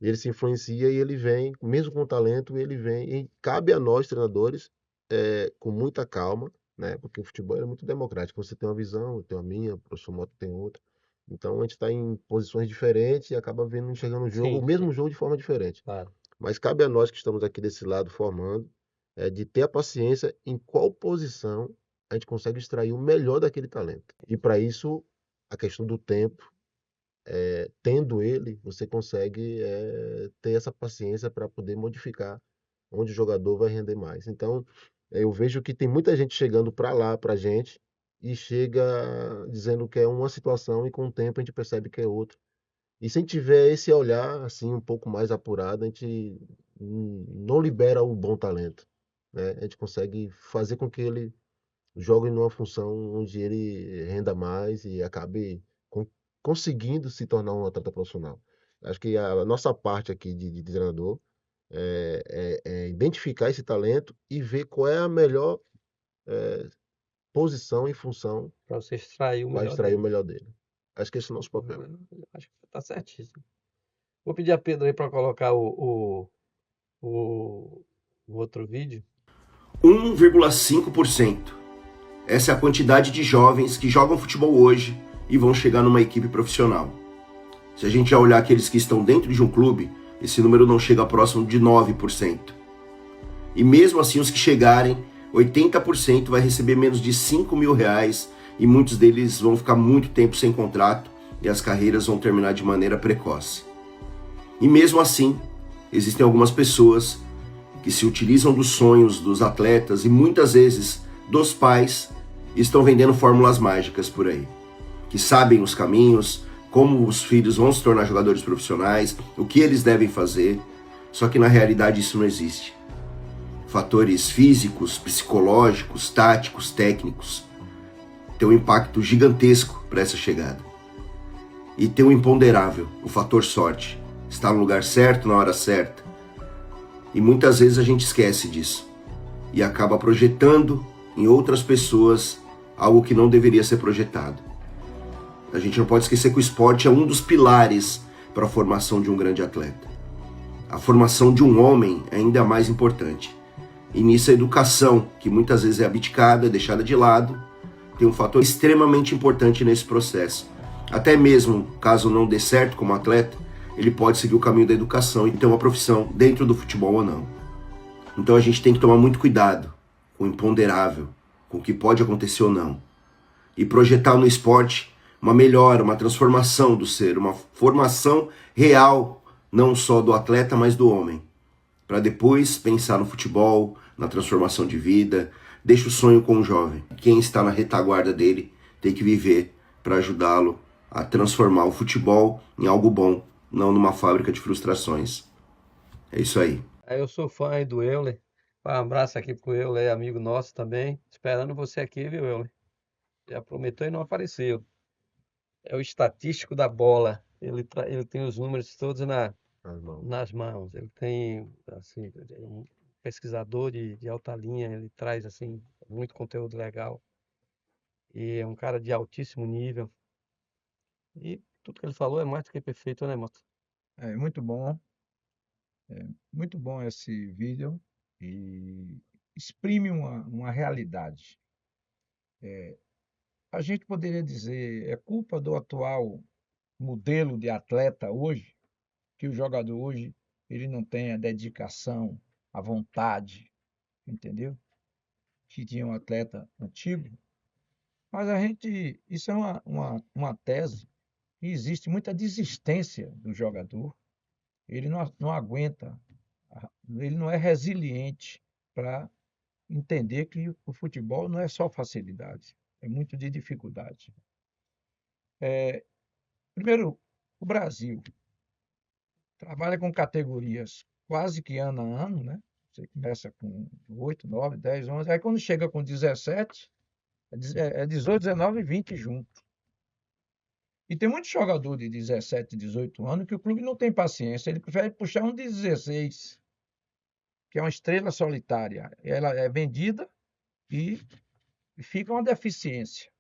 e ele se influencia e ele vem, mesmo com talento, ele vem. E cabe a nós, treinadores, com muita calma, né? Porque o futebol é muito democrático. Você tem uma visão, eu tenho a minha, o professor Mota tem outra. Então a gente está em posições diferentes e acaba vendo, enxergando o jogo, o Sim, mesmo sim, jogo de forma diferente. claro. Mas cabe a nós que estamos aqui desse lado formando, de ter a paciência em qual posição a gente consegue extrair o melhor daquele talento. E para isso, a questão do tempo, tendo ele, você consegue ter essa paciência para poder modificar onde o jogador vai render mais. Então, eu vejo que tem muita gente chegando para lá, para a gente, e chega dizendo que é uma situação e com o tempo a gente percebe que é outra. E se a gente tiver esse olhar assim um pouco mais apurado, a gente não libera o bom talento, né? A gente consegue fazer com que ele jogue numa função onde ele renda mais e acabe con- conseguindo se tornar um atleta profissional. Acho que a nossa parte aqui de treinador é identificar esse talento e ver qual é a melhor posição e função Para você extrair o para melhor extrair o dele. melhor dele. Acho que esse é o nosso papel. Acho que tá certíssimo. Vou pedir a Pedro aí para colocar o, o outro vídeo. 1,5%. Essa é a quantidade de jovens que jogam futebol hoje e vão chegar numa equipe profissional. Se a gente já olhar aqueles que estão dentro de um clube, esse número não chega próximo de 9%. E mesmo assim, os que chegarem, 80% vai receber menos de 5 mil reais e muitos deles vão ficar muito tempo sem contrato e as carreiras vão terminar de maneira precoce. E mesmo assim, existem algumas pessoas que se utilizam dos sonhos dos atletas e muitas vezes dos pais e estão vendendo fórmulas mágicas por aí, que sabem os caminhos, como os filhos vão se tornar jogadores profissionais, o que eles devem fazer, só que na realidade isso não existe. Fatores físicos, psicológicos, táticos, técnicos têm um impacto gigantesco para essa chegada. E tem um imponderável, o fator sorte. Estar no lugar certo na hora certa. E muitas vezes a gente esquece disso e acaba projetando em outras pessoas algo que não deveria ser projetado. A gente não pode esquecer que o esporte é um dos pilares para a formação de um grande atleta. A formação de um homem é ainda mais importante. E nisso a educação, que muitas vezes é abdicada, deixada de lado, tem um fator extremamente importante nesse processo. Até mesmo caso não dê certo como atleta, ele pode seguir o caminho da educação e ter uma profissão dentro do futebol ou não. Então a gente tem que tomar muito cuidado com o imponderável, com o que pode acontecer ou não. E projetar no esporte uma melhora, uma transformação do ser, uma formação real, não só do atleta, mas do homem. Para depois pensar no futebol, na transformação de vida. Deixa o sonho com o jovem. Quem está na retaguarda dele tem que viver para ajudá-lo a transformar o futebol em algo bom, não numa fábrica de frustrações. É isso aí. Aí eu sou fã aí do Euler. Um abraço aqui pro Euler, amigo nosso também. Esperando você aqui, viu, Euler? Já prometeu e não apareceu. É o estatístico da bola. Ele tem os números todos nas mãos. Ele tem, assim, é um pesquisador de alta linha. Ele traz, assim, muito conteúdo legal. E é um cara de altíssimo nível. E tudo que ele falou é mais do que perfeito, né, Mota? É muito bom esse vídeo e exprime uma realidade. A gente poderia dizer, é culpa do atual modelo de atleta hoje, que o jogador hoje ele não tem a dedicação, a vontade, entendeu? Que tinha um atleta antigo. Mas isso é uma tese, e existe muita desistência do jogador. Ele não aguenta, ele não é resiliente para entender que o futebol não é só facilidade, é muito de dificuldade. Primeiro, o Brasil trabalha com categorias quase que ano a ano, né? Você começa com 8, 9, 10, 11, aí quando chega com 17, é 18, 19 e 20 junto. E tem muito jogador de 17, 18 anos que o clube não tem paciência, ele prefere puxar um de 16, que é uma estrela solitária. Ela é vendida e fica uma deficiência.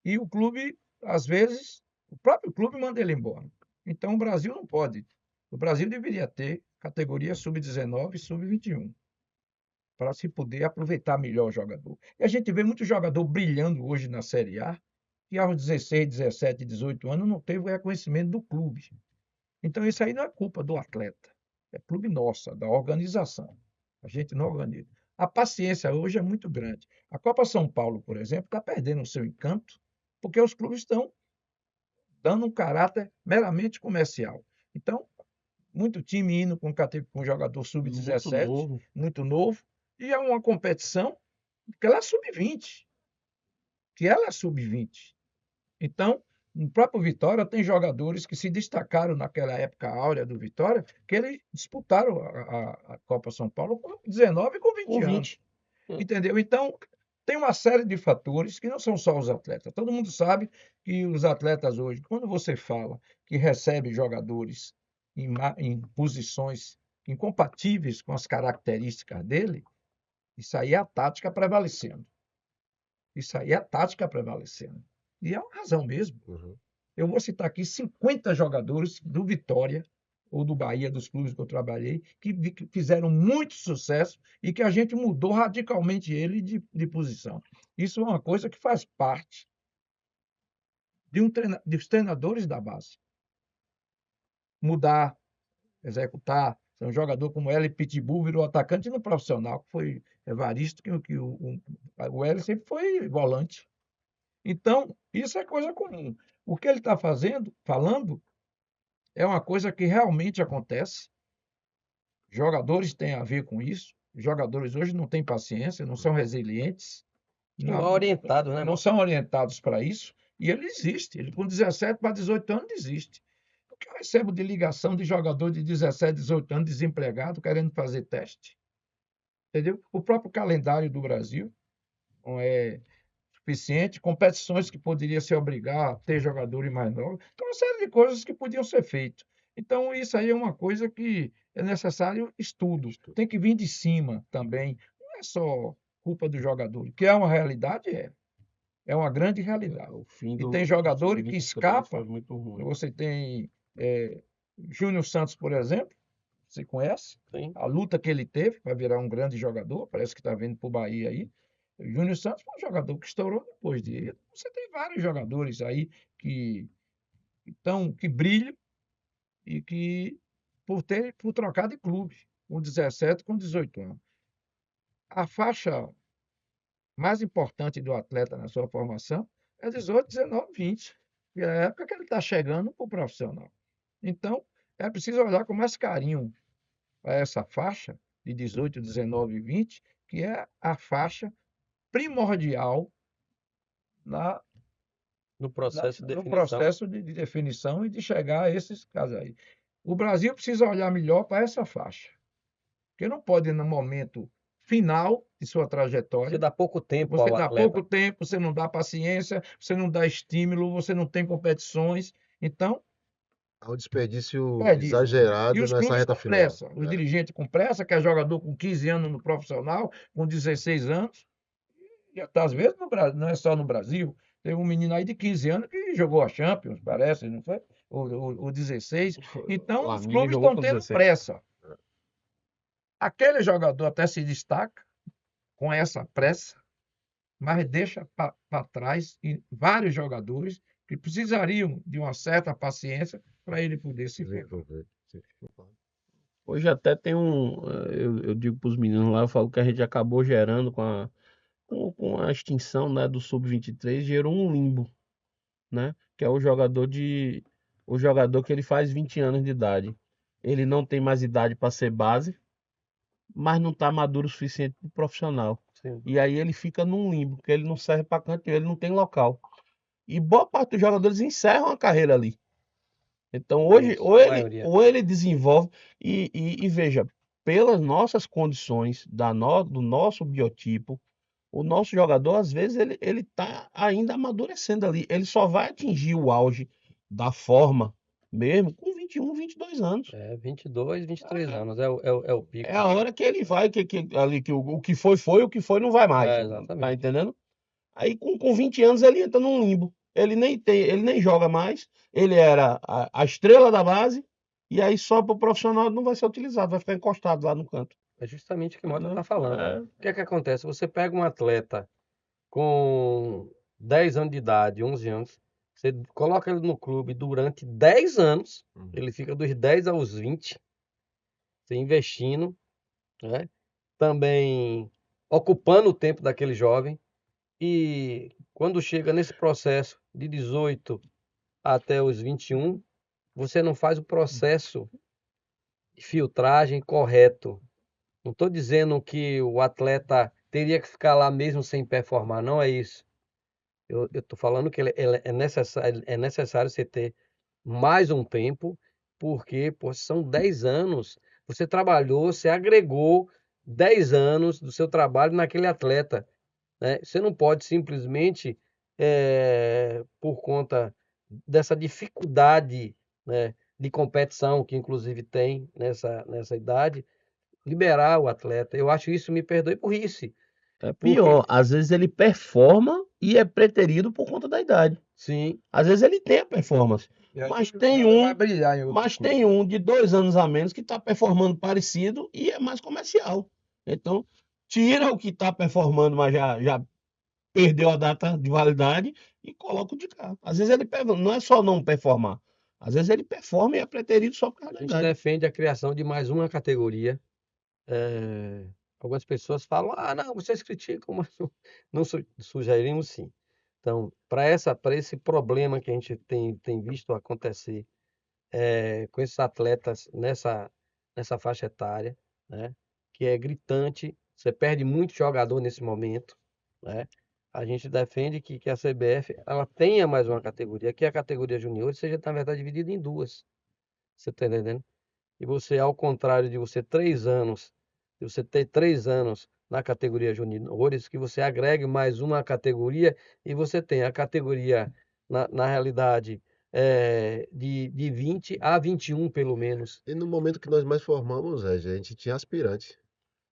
E o clube, às vezes, o próprio clube manda ele embora. Então o Brasil não pode. O Brasil deveria ter categoria sub-19 e sub-21, para se poder aproveitar melhor o jogador. E a gente vê muito jogador brilhando hoje na Série A, que aos 16, 17, 18 anos não teve o reconhecimento do clube. Então isso aí não é culpa do atleta, é clube nossa, da organização. A gente não organiza. A paciência hoje é muito grande. A Copa São Paulo, por exemplo, está perdendo o seu encanto, porque os clubes estão dando um caráter meramente comercial. Então, muito time indo com jogador sub-17, muito novo, e é uma competição que ela é sub-20. Então, no próprio Vitória, tem jogadores que se destacaram naquela época áurea do Vitória, que eles disputaram a Copa São Paulo com 19 e com 20 anos. Entendeu? Então, tem uma série de fatores que não são só os atletas. Todo mundo sabe que os atletas hoje, quando você fala que recebe jogadores em posições incompatíveis com as características dele, isso aí é a tática prevalecendo. E é uma razão mesmo. Eu vou citar aqui 50 jogadores do Vitória ou do Bahia, dos clubes que eu trabalhei, que fizeram muito sucesso e que a gente mudou radicalmente ele de posição. Isso é uma coisa que faz parte dos treinadores da base. Mudar, executar. Um jogador como Hélio Pitbull virou atacante no profissional, que foi Evaristo, que o Hélio sempre foi volante. Então, isso é coisa comum. O que ele está falando, é uma coisa que realmente acontece. Jogadores têm a ver com isso. Os jogadores hoje não têm paciência, não são resilientes. Não orientados, né? Não são orientados para isso. E ele desiste. Ele, com 17 para 18 anos, desiste. O que eu recebo de ligação de jogador de 17, 18 anos, desempregado, querendo fazer teste? Entendeu? O próprio calendário do Brasil não é suficiente, competições que poderia se obrigar a ter jogadores mais novos. Então, uma série de coisas que podiam ser feitas. Então, isso aí é uma coisa que é necessário estudo. Tem que vir de cima também. Não é só culpa do jogador, que é uma realidade, é uma grande realidade. E tem jogadores que escapam. Você tem Júnior Santos, por exemplo, você conhece? Sim. A luta que ele teve para virar um grande jogador, parece que está vindo para o Bahia aí. O Júnior Santos foi um jogador que estourou depois dele. Você tem vários jogadores aí que brilham e que, por trocar de clube, com 17, com 18 anos. A faixa mais importante do atleta na sua formação é 18, 19, 20. Que é a época que ele está chegando para o profissional. Então, é preciso olhar com mais carinho para essa faixa de 18, 19 e 20, que é a faixa primordial no processo de definição e de chegar a esses casos aí. O Brasil precisa olhar melhor para essa faixa, porque não pode, no momento final de sua trajetória, você dá pouco tempo você ao dá atleta. pouco tempo, você não dá paciência, você não dá estímulo, você não tem competições. Então, há um desperdício perde. exagerado E os nessa clubes reta com final. pressa, os dirigentes com pressa, que é jogador com 15 anos no profissional, com 16 anos, e até às vezes no Brasil, não é só no Brasil. Tem um menino aí de 15 anos que jogou a Champions, parece, não foi? O 16. Então, os clubes estão tendo pressa. Aquele jogador até se destaca com essa pressa, mas deixa para trás vários jogadores que precisariam de uma certa paciência para ele poder se desenvolver. Hoje até tem eu digo para os meninos lá, eu falo que a gente acabou gerando com a extinção, né, do Sub-23, gerou um limbo, né? Que é o jogador que ele faz 20 anos de idade. Ele não tem mais idade para ser base, mas não está maduro o suficiente para o profissional. Sim. E aí ele fica num limbo, porque ele não serve para canto, ele não tem local. E boa parte dos jogadores encerram a carreira ali. Então, hoje, Isso, a maioria. ou ele desenvolve, e veja, pelas nossas condições, do nosso biotipo, o nosso jogador, às vezes, ele tá ainda amadurecendo ali. Ele só vai atingir o auge da forma mesmo com 21, 22 anos. 22, 23 anos é o pico. É a hora que ele vai, ali, que o que foi, o que foi não vai mais. Tá Exatamente. entendendo? Aí com 20 anos ele entra num limbo. Ele nem joga mais. Ele era a estrela da base, e aí só para o profissional não vai ser utilizado, vai ficar encostado lá no canto. É justamente o que o Mota Entendeu? está falando. É. O que é que acontece? Você pega um atleta com 10 anos de idade, 11 anos, você coloca ele no clube durante 10 anos, ele fica dos 10 aos 20, você investindo, né? Também ocupando o tempo daquele jovem, e quando chega nesse processo de 18 até os 21, você não faz o processo de filtragem correto. Não estou dizendo que o atleta teria que ficar lá mesmo sem performar, não é isso. Eu estou falando que é necessário você ter mais um tempo, porque pô, são 10 anos. Você trabalhou, você agregou 10 anos do seu trabalho naquele atleta, né? Você não pode simplesmente, por conta dessa dificuldade, né, de competição que inclusive tem nessa idade, liberar o atleta. Eu acho isso, me perdoe, burrice. É Porque, pior, às vezes ele performa e é preterido por conta da idade. sim, Às vezes ele tem a performance, E aí mas ele tem vai um, brilhar em outro clube. de 2 anos a menos que está performando parecido e é mais comercial. Então, tira o que está performando, mas já perdeu a data de validade, e coloca o de cá. Às vezes ele não é só não performar, às vezes ele performa e é preterido só por causa a da gente idade. defende a criação de mais uma categoria. Algumas pessoas falam, não, vocês criticam, mas não sugerimos sim. Então, para esse problema que a gente tem visto acontecer com esses atletas nessa faixa etária, né, que é gritante, você perde muito jogador nesse momento, né? A gente defende que a CBF ela tenha mais uma categoria, que a categoria junior seja, na verdade, dividida em duas. Você está entendendo? E você, ao contrário de você ter 3 anos na categoria juniores, que você agregue mais uma categoria e você tem a categoria, na realidade, de 20 a 21, pelo menos. E no momento que nós mais formamos, a gente tinha aspirante,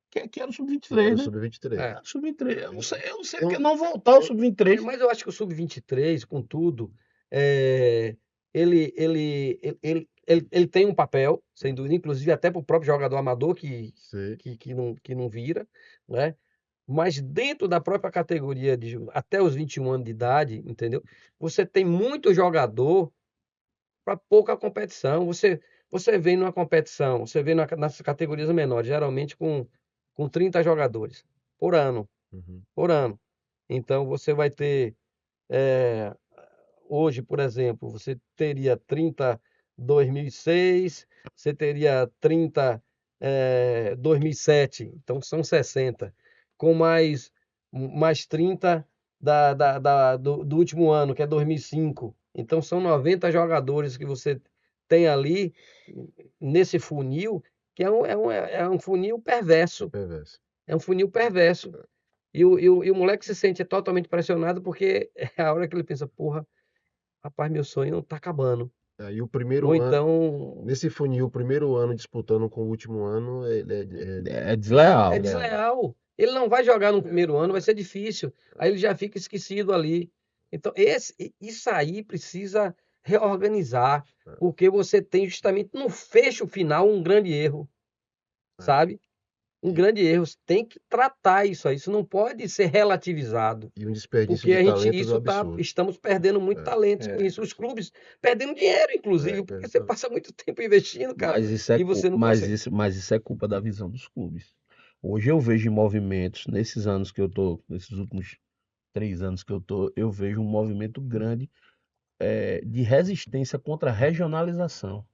Que era o que sub-23, era o né? sub-23. É. Sub-23. Eu não sei Então, porque não voltar ao sub-23. Mas eu acho que o sub-23, contudo, ele tem um papel, sem dúvida, inclusive até para o próprio jogador amador sim, que não vira, né? Mas dentro da própria categoria até os 21 anos de idade, entendeu? Você tem muito jogador para pouca competição. Você vem numa competição, você vem nas categorias menores, geralmente com 30 jogadores por ano, uhum. por ano. Então você vai ter, hoje, por exemplo, você teria 30 2006, você teria 30 2007, então são 60, com mais 30 do último ano, que é 2005. Então são 90 jogadores que você tem ali nesse funil, que é um funil perverso. Perverso. É um funil perverso. E o moleque se sente totalmente pressionado, porque é a hora que ele pensa, porra, rapaz, meu sonho tá acabando. Aí o Ou primeiro ano, então nesse funil, o primeiro ano disputando com o último ano, ele É desleal. é desleal. Ele não vai jogar no primeiro ano, vai ser difícil. Aí ele já fica esquecido ali. Então, isso aí precisa reorganizar, porque você tem justamente no fecho final um grande erro, sabe? Um grande erro. Você tem que tratar isso aí. Isso não pode ser relativizado. e um desperdício Porque de talento absurdo. estamos perdendo muito talento com isso. Os clubes perdendo dinheiro, inclusive, porque você passa muito tempo investindo, cara, Mas isso é, e você não mas consegue. isso é culpa da visão dos clubes. Hoje eu vejo movimentos, nesses últimos 3 anos que eu tô, eu vejo um movimento grande de resistência contra a regionalização.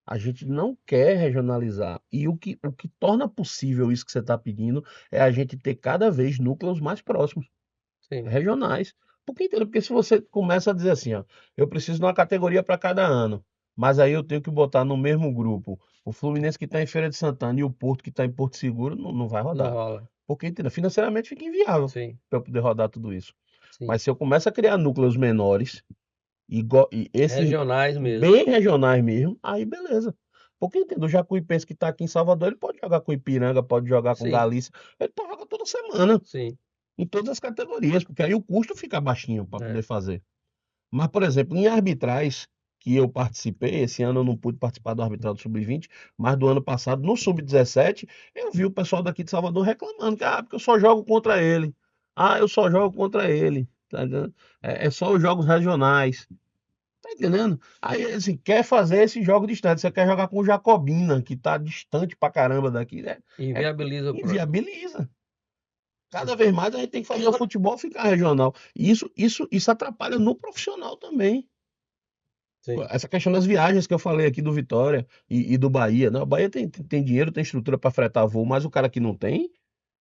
A gente não quer regionalizar. E o que torna possível isso que você está pedindo é a gente ter cada vez núcleos mais próximos, Sim. regionais. Porque, entendeu? Porque se você começa a dizer assim, ó, eu preciso de uma categoria para cada ano, mas aí eu tenho que botar no mesmo grupo o Fluminense que está em Feira de Santana e o Porto que está em Porto Seguro, não vai Não rodar. rola. Porque, entendeu? Financeiramente fica inviável Sim, para eu poder rodar tudo isso. sim. Mas se eu começo a criar núcleos menores e esses Regionais mesmo. bem regionais mesmo, aí beleza. Porque, entendeu? O Jacuipense que está aqui em Salvador, ele pode jogar com Ipiranga, pode jogar com Sim. Galícia, ele pode jogar toda semana, Sim. em todas as categorias, porque aí o custo fica baixinho para É. poder fazer. Mas, por exemplo, em arbitrais que eu participei, esse ano eu não pude participar do arbitral do Sub-20, mas do ano passado, no Sub-17, eu vi o pessoal daqui de Salvador reclamando que, porque eu só jogo contra ele. Eu só jogo contra ele. Tá entendendo? É só os jogos regionais. Tá entendendo? Aí, assim, quer fazer esse jogo distante. Você quer jogar com o Jacobina, que tá distante pra caramba daqui, né? Inviabiliza o próximo. Inviabiliza. Cada vez mais a gente tem que fazer o futebol ficar regional. E isso atrapalha no profissional também. Sim. Essa questão das viagens que eu falei aqui do Vitória e do Bahia. Né? O Bahia tem dinheiro, tem estrutura para fretar voo, mas o cara que não tem,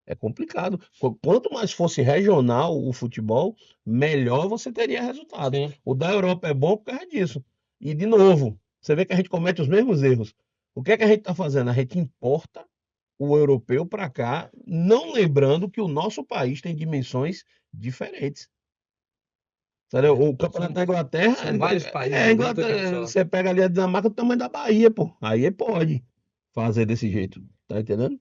é complicado. Quanto mais fosse regional o futebol, melhor você teria resultados. Sim. O da Europa é bom por causa disso. E, de novo, você vê que a gente comete os mesmos erros. O que é que a gente está fazendo? A gente importa o europeu para cá, não lembrando que o nosso país tem dimensões diferentes. Entendeu? O campeonato da Inglaterra. São vários países A dentro Inglaterra, de um só. você pega ali a Dinamarca do tamanho da Bahia, pô. Aí pode fazer desse jeito. Tá entendendo?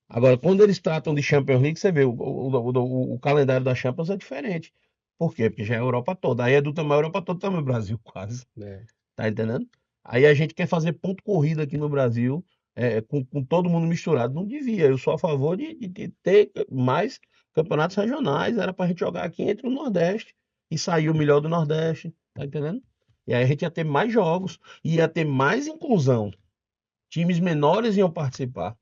Agora, quando eles tratam de Champions League, você vê, o calendário da Champions é diferente. Por quê? Porque já é a Europa toda. Aí é do tamanho da Europa toda, também o Brasil, quase. É. Tá entendendo? Aí a gente quer fazer ponto corrida aqui no Brasil, com todo mundo misturado. Não devia. Eu sou a favor de ter mais campeonatos regionais. Era pra gente jogar aqui entre o Nordeste e sair o melhor do Nordeste. Tá entendendo? E aí a gente ia ter mais jogos, ia ter mais inclusão. Times menores iam participar.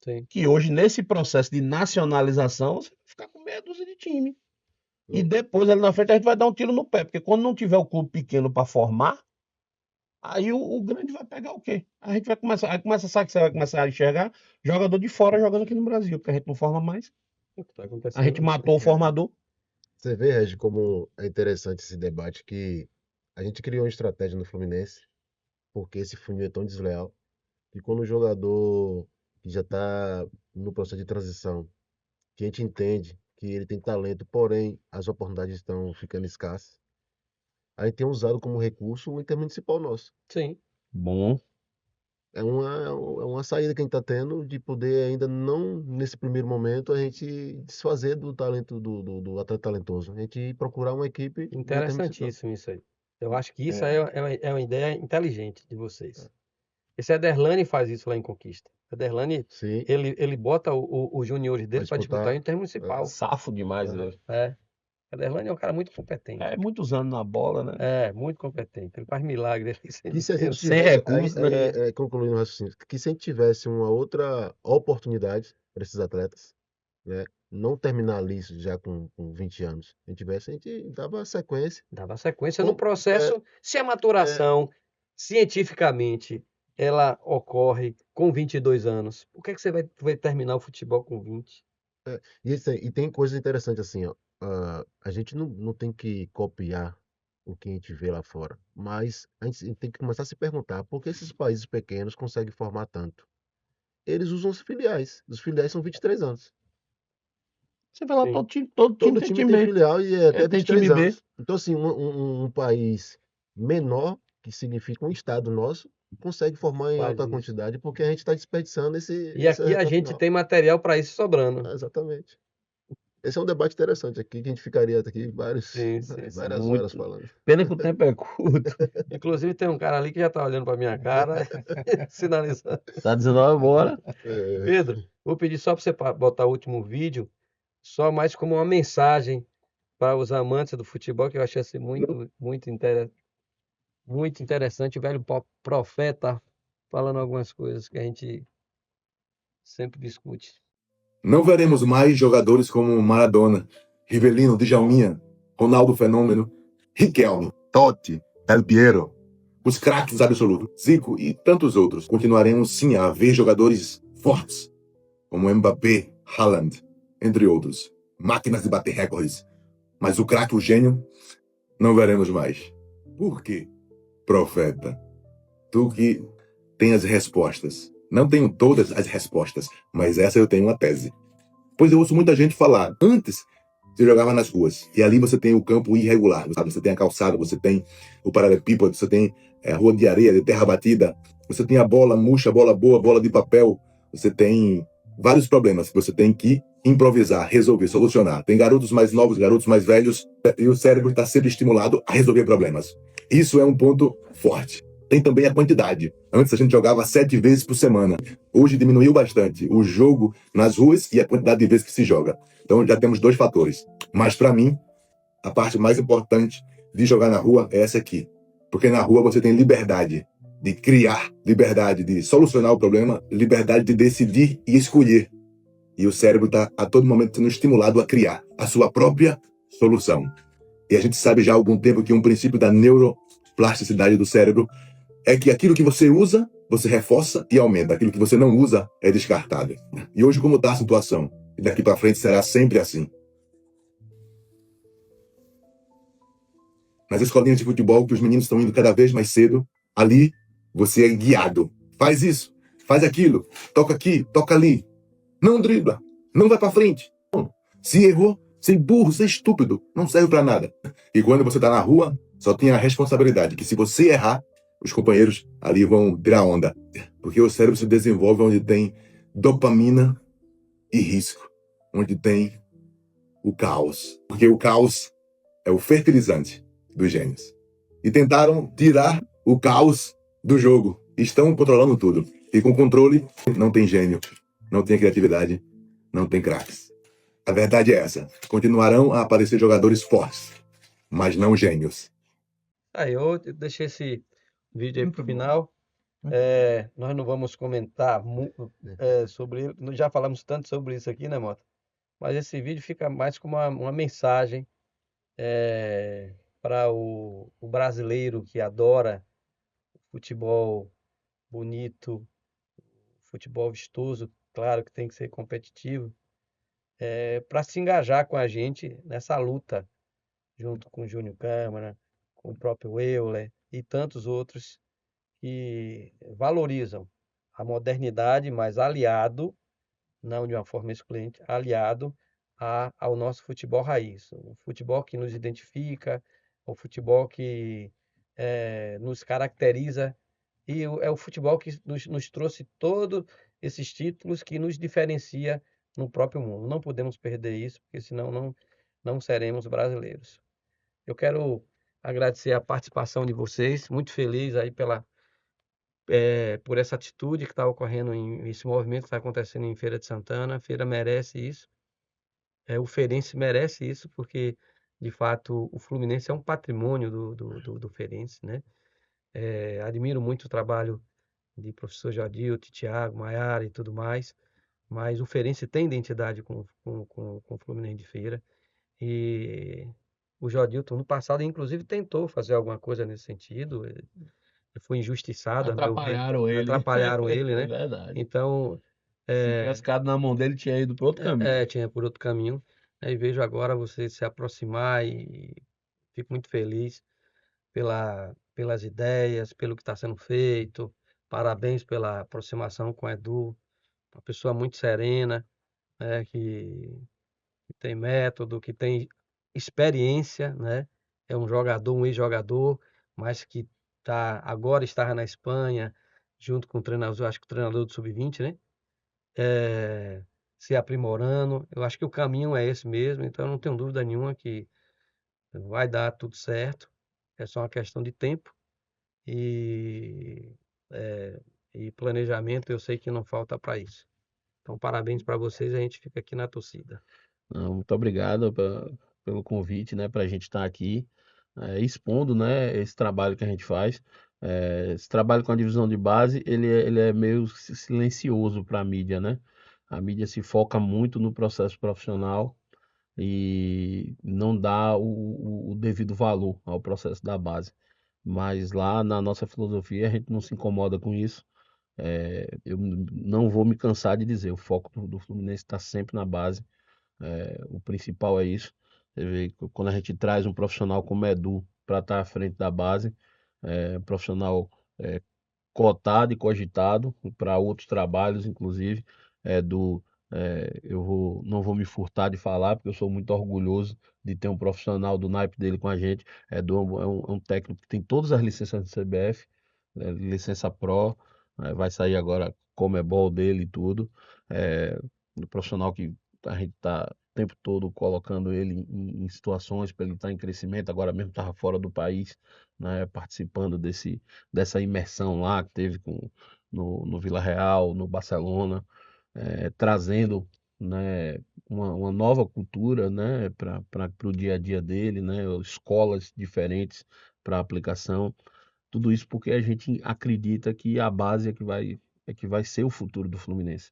Sim. Que hoje, nesse processo de nacionalização, você vai ficar com meia dúzia de time. E depois, ali na frente, a gente vai dar um tiro no pé. Porque quando não tiver o clube pequeno para formar, aí o grande vai pegar o quê? A gente vai começar, sabe que você vai começar a enxergar jogador de fora jogando aqui no Brasil, porque a gente não forma mais. O que tá acontecendo? A gente matou o formador. Você vê, Regi, como é interessante esse debate que a gente criou uma estratégia no Fluminense, porque esse funil é tão desleal, que quando o jogador que já está no processo de transição, que a gente entende que ele tem talento, porém as oportunidades estão ficando escassas, a gente tem usado como recurso o intermunicipal nosso. Sim. Bom. É uma saída que a gente está tendo de poder ainda não, nesse primeiro momento, a gente desfazer do talento do atleta talentoso. A gente procurar uma equipe do intermunicipal. Interessantíssimo isso aí. Eu acho que isso é uma ideia inteligente de vocês. Esse Ederlane faz isso lá em Conquista. Ederlane, Sim, ele bota os juniores dele para disputar o Intermunicipal. Safo demais, né? É. Ederlane é um cara muito competente. É muitos anos na bola, né? É, muito competente. Ele faz milagre. que se a gente Sem tivesse, recursos, né? concluindo o raciocínio, que se a gente tivesse uma outra oportunidade para esses atletas, né, não terminar ali já com 20 anos, a gente dava sequência. Dava sequência no processo. Se a maturação, cientificamente, ela ocorre com 22 anos, por que você vai terminar o futebol com 20? E tem coisa interessante assim, ó. A gente não tem que copiar o que a gente vê lá fora, mas a gente tem que começar a se perguntar por que esses países pequenos conseguem formar tanto. Eles usam os filiais são 23 anos. Você vai lá, Sim. todo Todo time time tem tem filial e é até tem 23 time B. anos. Então, assim, um país menor, que significa um estado nosso, consegue formar em Faz alta isso. quantidade porque a gente está desperdiçando esse E aqui a gente tem material para isso sobrando. Exatamente. Esse é um debate interessante aqui, que a gente ficaria aqui várias Sim. horas Muito. falando. Pena que o tempo é curto. Inclusive tem um cara ali que já tá olhando para minha cara, sinalizando. Tá dizendo, ó, bora. Pedro, vou pedir só para você botar o último vídeo, só mais como uma mensagem para os amantes do futebol, que eu achei assim muito interessante. O velho profeta falando algumas coisas que a gente sempre discute. Não veremos mais jogadores como Maradona, Rivelino, Djalminha, Ronaldo Fenômeno, Riquelme, Totti, Del Piero, os craques absolutos, Zico e tantos outros. Continuaremos sim a ver jogadores fortes, como Mbappé, Haaland, entre outros. Máquinas de bater recordes. Mas o craque, o gênio, não veremos mais. Por quê? Profeta, tu que tem as respostas. Não tenho todas as respostas, mas essa eu tenho uma tese. Pois eu ouço muita gente falar, antes você jogava nas ruas, e ali você tem o campo irregular, sabe? Você tem a calçada, você tem o paralelepípedo, você tem a rua de areia, de terra batida, você tem a bola murcha, bola boa, bola de papel, você tem vários problemas que você tem que improvisar, resolver, solucionar. Tem garotos mais novos, garotos mais velhos, e o cérebro está sempre estimulado a resolver problemas. Isso é um ponto forte. Tem também a quantidade. Antes a gente jogava 7 vezes por semana. Hoje diminuiu bastante o jogo nas ruas e a quantidade de vezes que se joga. Então já temos 2 fatores. Mas para mim, a parte mais importante de jogar na rua é essa aqui. Porque na rua você tem liberdade de criar, liberdade de solucionar o problema, liberdade de decidir e escolher. E o cérebro está a todo momento sendo estimulado a criar a sua própria solução. E a gente sabe já há algum tempo que um princípio da neuroplasticidade do cérebro é que aquilo que você usa, você reforça e aumenta. Aquilo que você não usa é descartado. E hoje como está a situação? E daqui para frente será sempre assim. Nas escolinhas de futebol, que os meninos estão indo cada vez mais cedo, ali você é guiado. Faz isso, faz aquilo, toca aqui, toca ali. Não dribla, não vai para frente. Se errou, ser burro, ser estúpido, não serve para nada. E quando você está na rua, só tem a responsabilidade que se você errar, os companheiros ali vão tirar onda. Porque o cérebro se desenvolve onde tem dopamina e risco. Onde tem o caos. Porque o caos é o fertilizante dos gênios. E tentaram tirar o caos do jogo. Estão controlando tudo. E com controle, não tem gênio, não tem criatividade, não tem craques. A verdade é essa. Continuarão a aparecer jogadores fortes, mas não gênios. Aí eu deixei esse vídeo aí Muito pro bom. final. Nós não vamos comentar sobre ele. Nós já falamos tanto sobre isso aqui, né, Mota? Mas esse vídeo fica mais como uma mensagem para o brasileiro que adora futebol bonito, futebol vistoso, claro que tem que ser competitivo, para se engajar com a gente nessa luta, junto com o Júnior Câmara, com o próprio Euler e tantos outros que valorizam a modernidade, mas aliado, não de uma forma excludente, aliado ao nosso futebol raiz, o futebol que nos identifica, o futebol que nos caracteriza e é o futebol que nos trouxe todos esses títulos que nos diferencia no próprio mundo. Não podemos perder isso, porque senão não seremos brasileiros. Eu quero agradecer a participação de vocês, muito feliz aí por essa atitude que está ocorrendo, esse movimento que está acontecendo em Feira de Santana. A feira merece isso, o Feirense merece isso, porque de fato o Fluminense é um patrimônio do Feirense, né? Admiro muito o trabalho de professor Jadilto, Thiago, Maiara e tudo mais, mas o Feirense tem identidade com o Fluminense de Feira. E o Jodilton, no passado, inclusive, tentou fazer alguma coisa nesse sentido. Ele foi injustiçado, a meu ver. Atrapalharam ele. Atrapalharam ele, É né? verdade. Então, Se tivesse ficado na mão dele, tinha ido para outro caminho. tinha por outro caminho. E vejo agora você se aproximar e fico muito feliz pelas ideias, pelo que está sendo feito. Parabéns pela aproximação com o Edu, uma pessoa muito serena, né, que tem método, que tem experiência, né? É um jogador, um ex-jogador, mas que agora estava na Espanha, junto com o treinador, acho que o treinador do Sub-20, né? Se aprimorando. Eu acho que o caminho é esse mesmo, então eu não tenho dúvida nenhuma que vai dar tudo certo. É só uma questão de tempo e, e planejamento, eu sei que não falta para isso. Então, parabéns para vocês, a gente fica aqui na torcida. Não, muito obrigado pelo convite, né, para a gente estar aqui expondo, né, esse trabalho que a gente faz. Esse trabalho com a divisão de base, ele é meio silencioso para a mídia, né? A mídia se foca muito no processo profissional e não dá o devido valor ao processo da base. Mas lá na nossa filosofia a gente não se incomoda com isso. Eu não vou me cansar de dizer, o foco do Fluminense está sempre na base. O principal é isso. Você vê que quando a gente traz um profissional como Edu para estar à frente da base, um profissional é, cotado e cogitado para outros trabalhos, inclusive, não vou me furtar de falar, porque eu sou muito orgulhoso de ter um profissional do naipe dele com a gente. Edu é um técnico que tem todas as licenças do CBF, licença Pro, vai sair agora Comebol dele e tudo. Um profissional que a gente está o tempo todo colocando ele em situações para ele estar em crescimento. Agora mesmo estava fora do país, né, participando dessa imersão lá que teve no Vila Real, no Barcelona, trazendo, né, uma nova cultura, né, para o dia a dia dele, né, escolas diferentes para aplicação. Tudo isso porque a gente acredita que a base é que vai ser o futuro do Fluminense.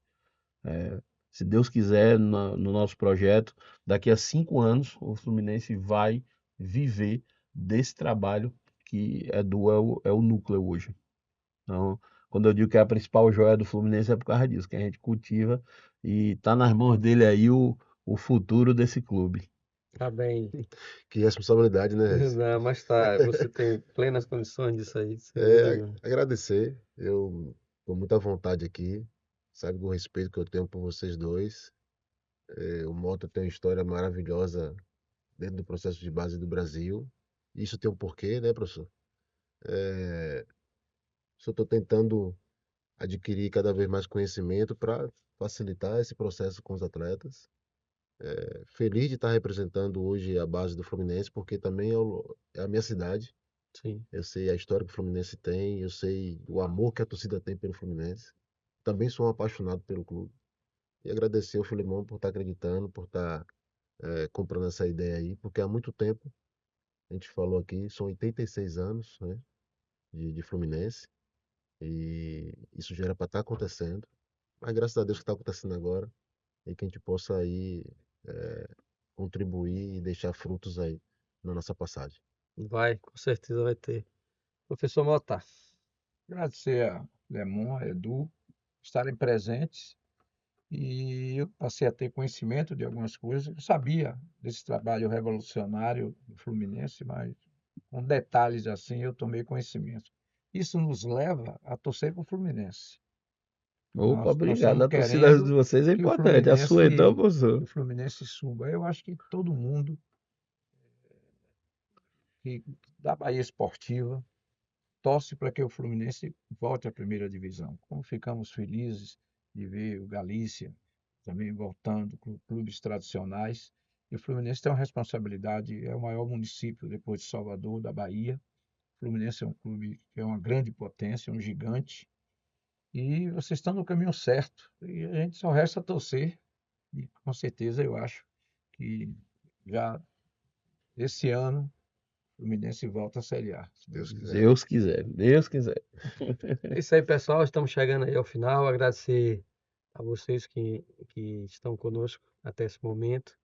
Se Deus quiser, no nosso projeto, daqui a 5 anos, o Fluminense vai viver desse trabalho que é o núcleo hoje. Então, quando eu digo que é a principal joia do Fluminense é por causa disso, que a gente cultiva e tá nas mãos dele aí o futuro desse clube. Tá bem. Que responsabilidade, né, Regis? Não, mas tá, você tem plenas condições disso aí, sem dúvida nenhuma. Agradecer. Eu tô muito à vontade aqui. Sabe do respeito que eu tenho por vocês dois. O Mota tem uma história maravilhosa dentro do processo de base do Brasil. Isso tem um porquê, né, professor? Só estou tentando adquirir cada vez mais conhecimento para facilitar esse processo com os atletas. Feliz de estar representando hoje a base do Fluminense, porque também é a minha cidade. Sim. Eu sei a história que o Fluminense tem, eu sei o amor que a torcida tem pelo Fluminense. Também sou um apaixonado pelo clube. E agradecer ao Filemão por estar acreditando, por estar comprando essa ideia aí, porque há muito tempo, a gente falou aqui, são 86 anos, né, de Fluminense, e isso já era para estar acontecendo. Mas graças a Deus que está acontecendo agora, e que a gente possa aí contribuir e deixar frutos aí na nossa passagem. Vai, com certeza vai ter. Professor Mota, Agradecer a Lemon, a Edu, estarem presentes. E eu passei a ter conhecimento de algumas coisas. Eu sabia desse trabalho revolucionário do Fluminense, mas com detalhes assim eu tomei conhecimento. Isso nos leva a torcer para o Fluminense. Opa, Nós obrigado. estamos A torcida de querendo vocês é que o importante. A sua então, professor. Fluminense suba. Eu acho que todo mundo que da Bahia Esportiva torce para que o Fluminense volte à primeira divisão. Como ficamos felizes de ver o Galícia também voltando com clubes tradicionais. E o Fluminense tem uma responsabilidade, é o maior município depois de Salvador, da Bahia. O Fluminense é um clube que é uma grande potência, um gigante. E vocês estão no caminho certo. E a gente só resta torcer. E com certeza eu acho que já esse ano o Fluminense volta à Série A, se Deus quiser. Deus quiser, Deus quiser. é isso aí, pessoal. Estamos chegando aí ao final. Agradecer a vocês que estão conosco até esse momento.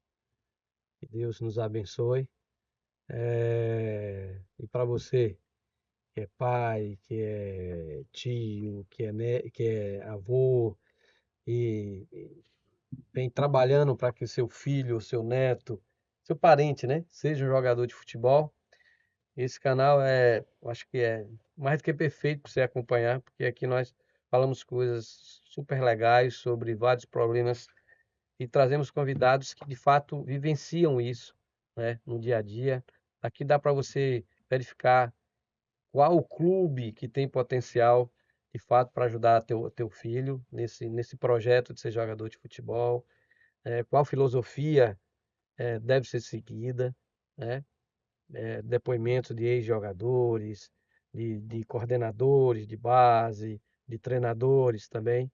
Que Deus nos abençoe. E para você que é pai, que é tio, que é avô e vem trabalhando para que seu filho, seu neto, seu parente, né, seja um jogador de futebol, esse canal eu acho que é mais do que perfeito para você acompanhar, porque aqui nós falamos coisas super legais sobre vários problemas e trazemos convidados que de fato vivenciam isso, né, no dia a dia. Aqui dá para você verificar qual o clube que tem potencial de fato para ajudar teu filho nesse projeto de ser jogador de futebol, qual filosofia deve ser seguida, né? Depoimentos de ex-jogadores, de coordenadores de base, de treinadores também.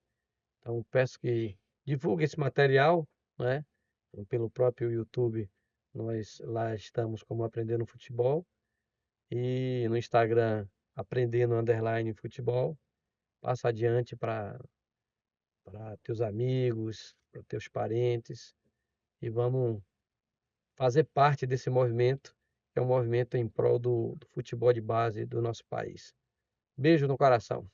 Então, peço que divulgue esse material, né? Pelo próprio YouTube, nós lá estamos como Aprendendo Futebol e no Instagram, Aprendendo_Futebol. Passa adiante para teus amigos, para teus parentes e vamos fazer parte desse movimento, que é um movimento em prol do futebol de base do nosso país. Beijo no coração.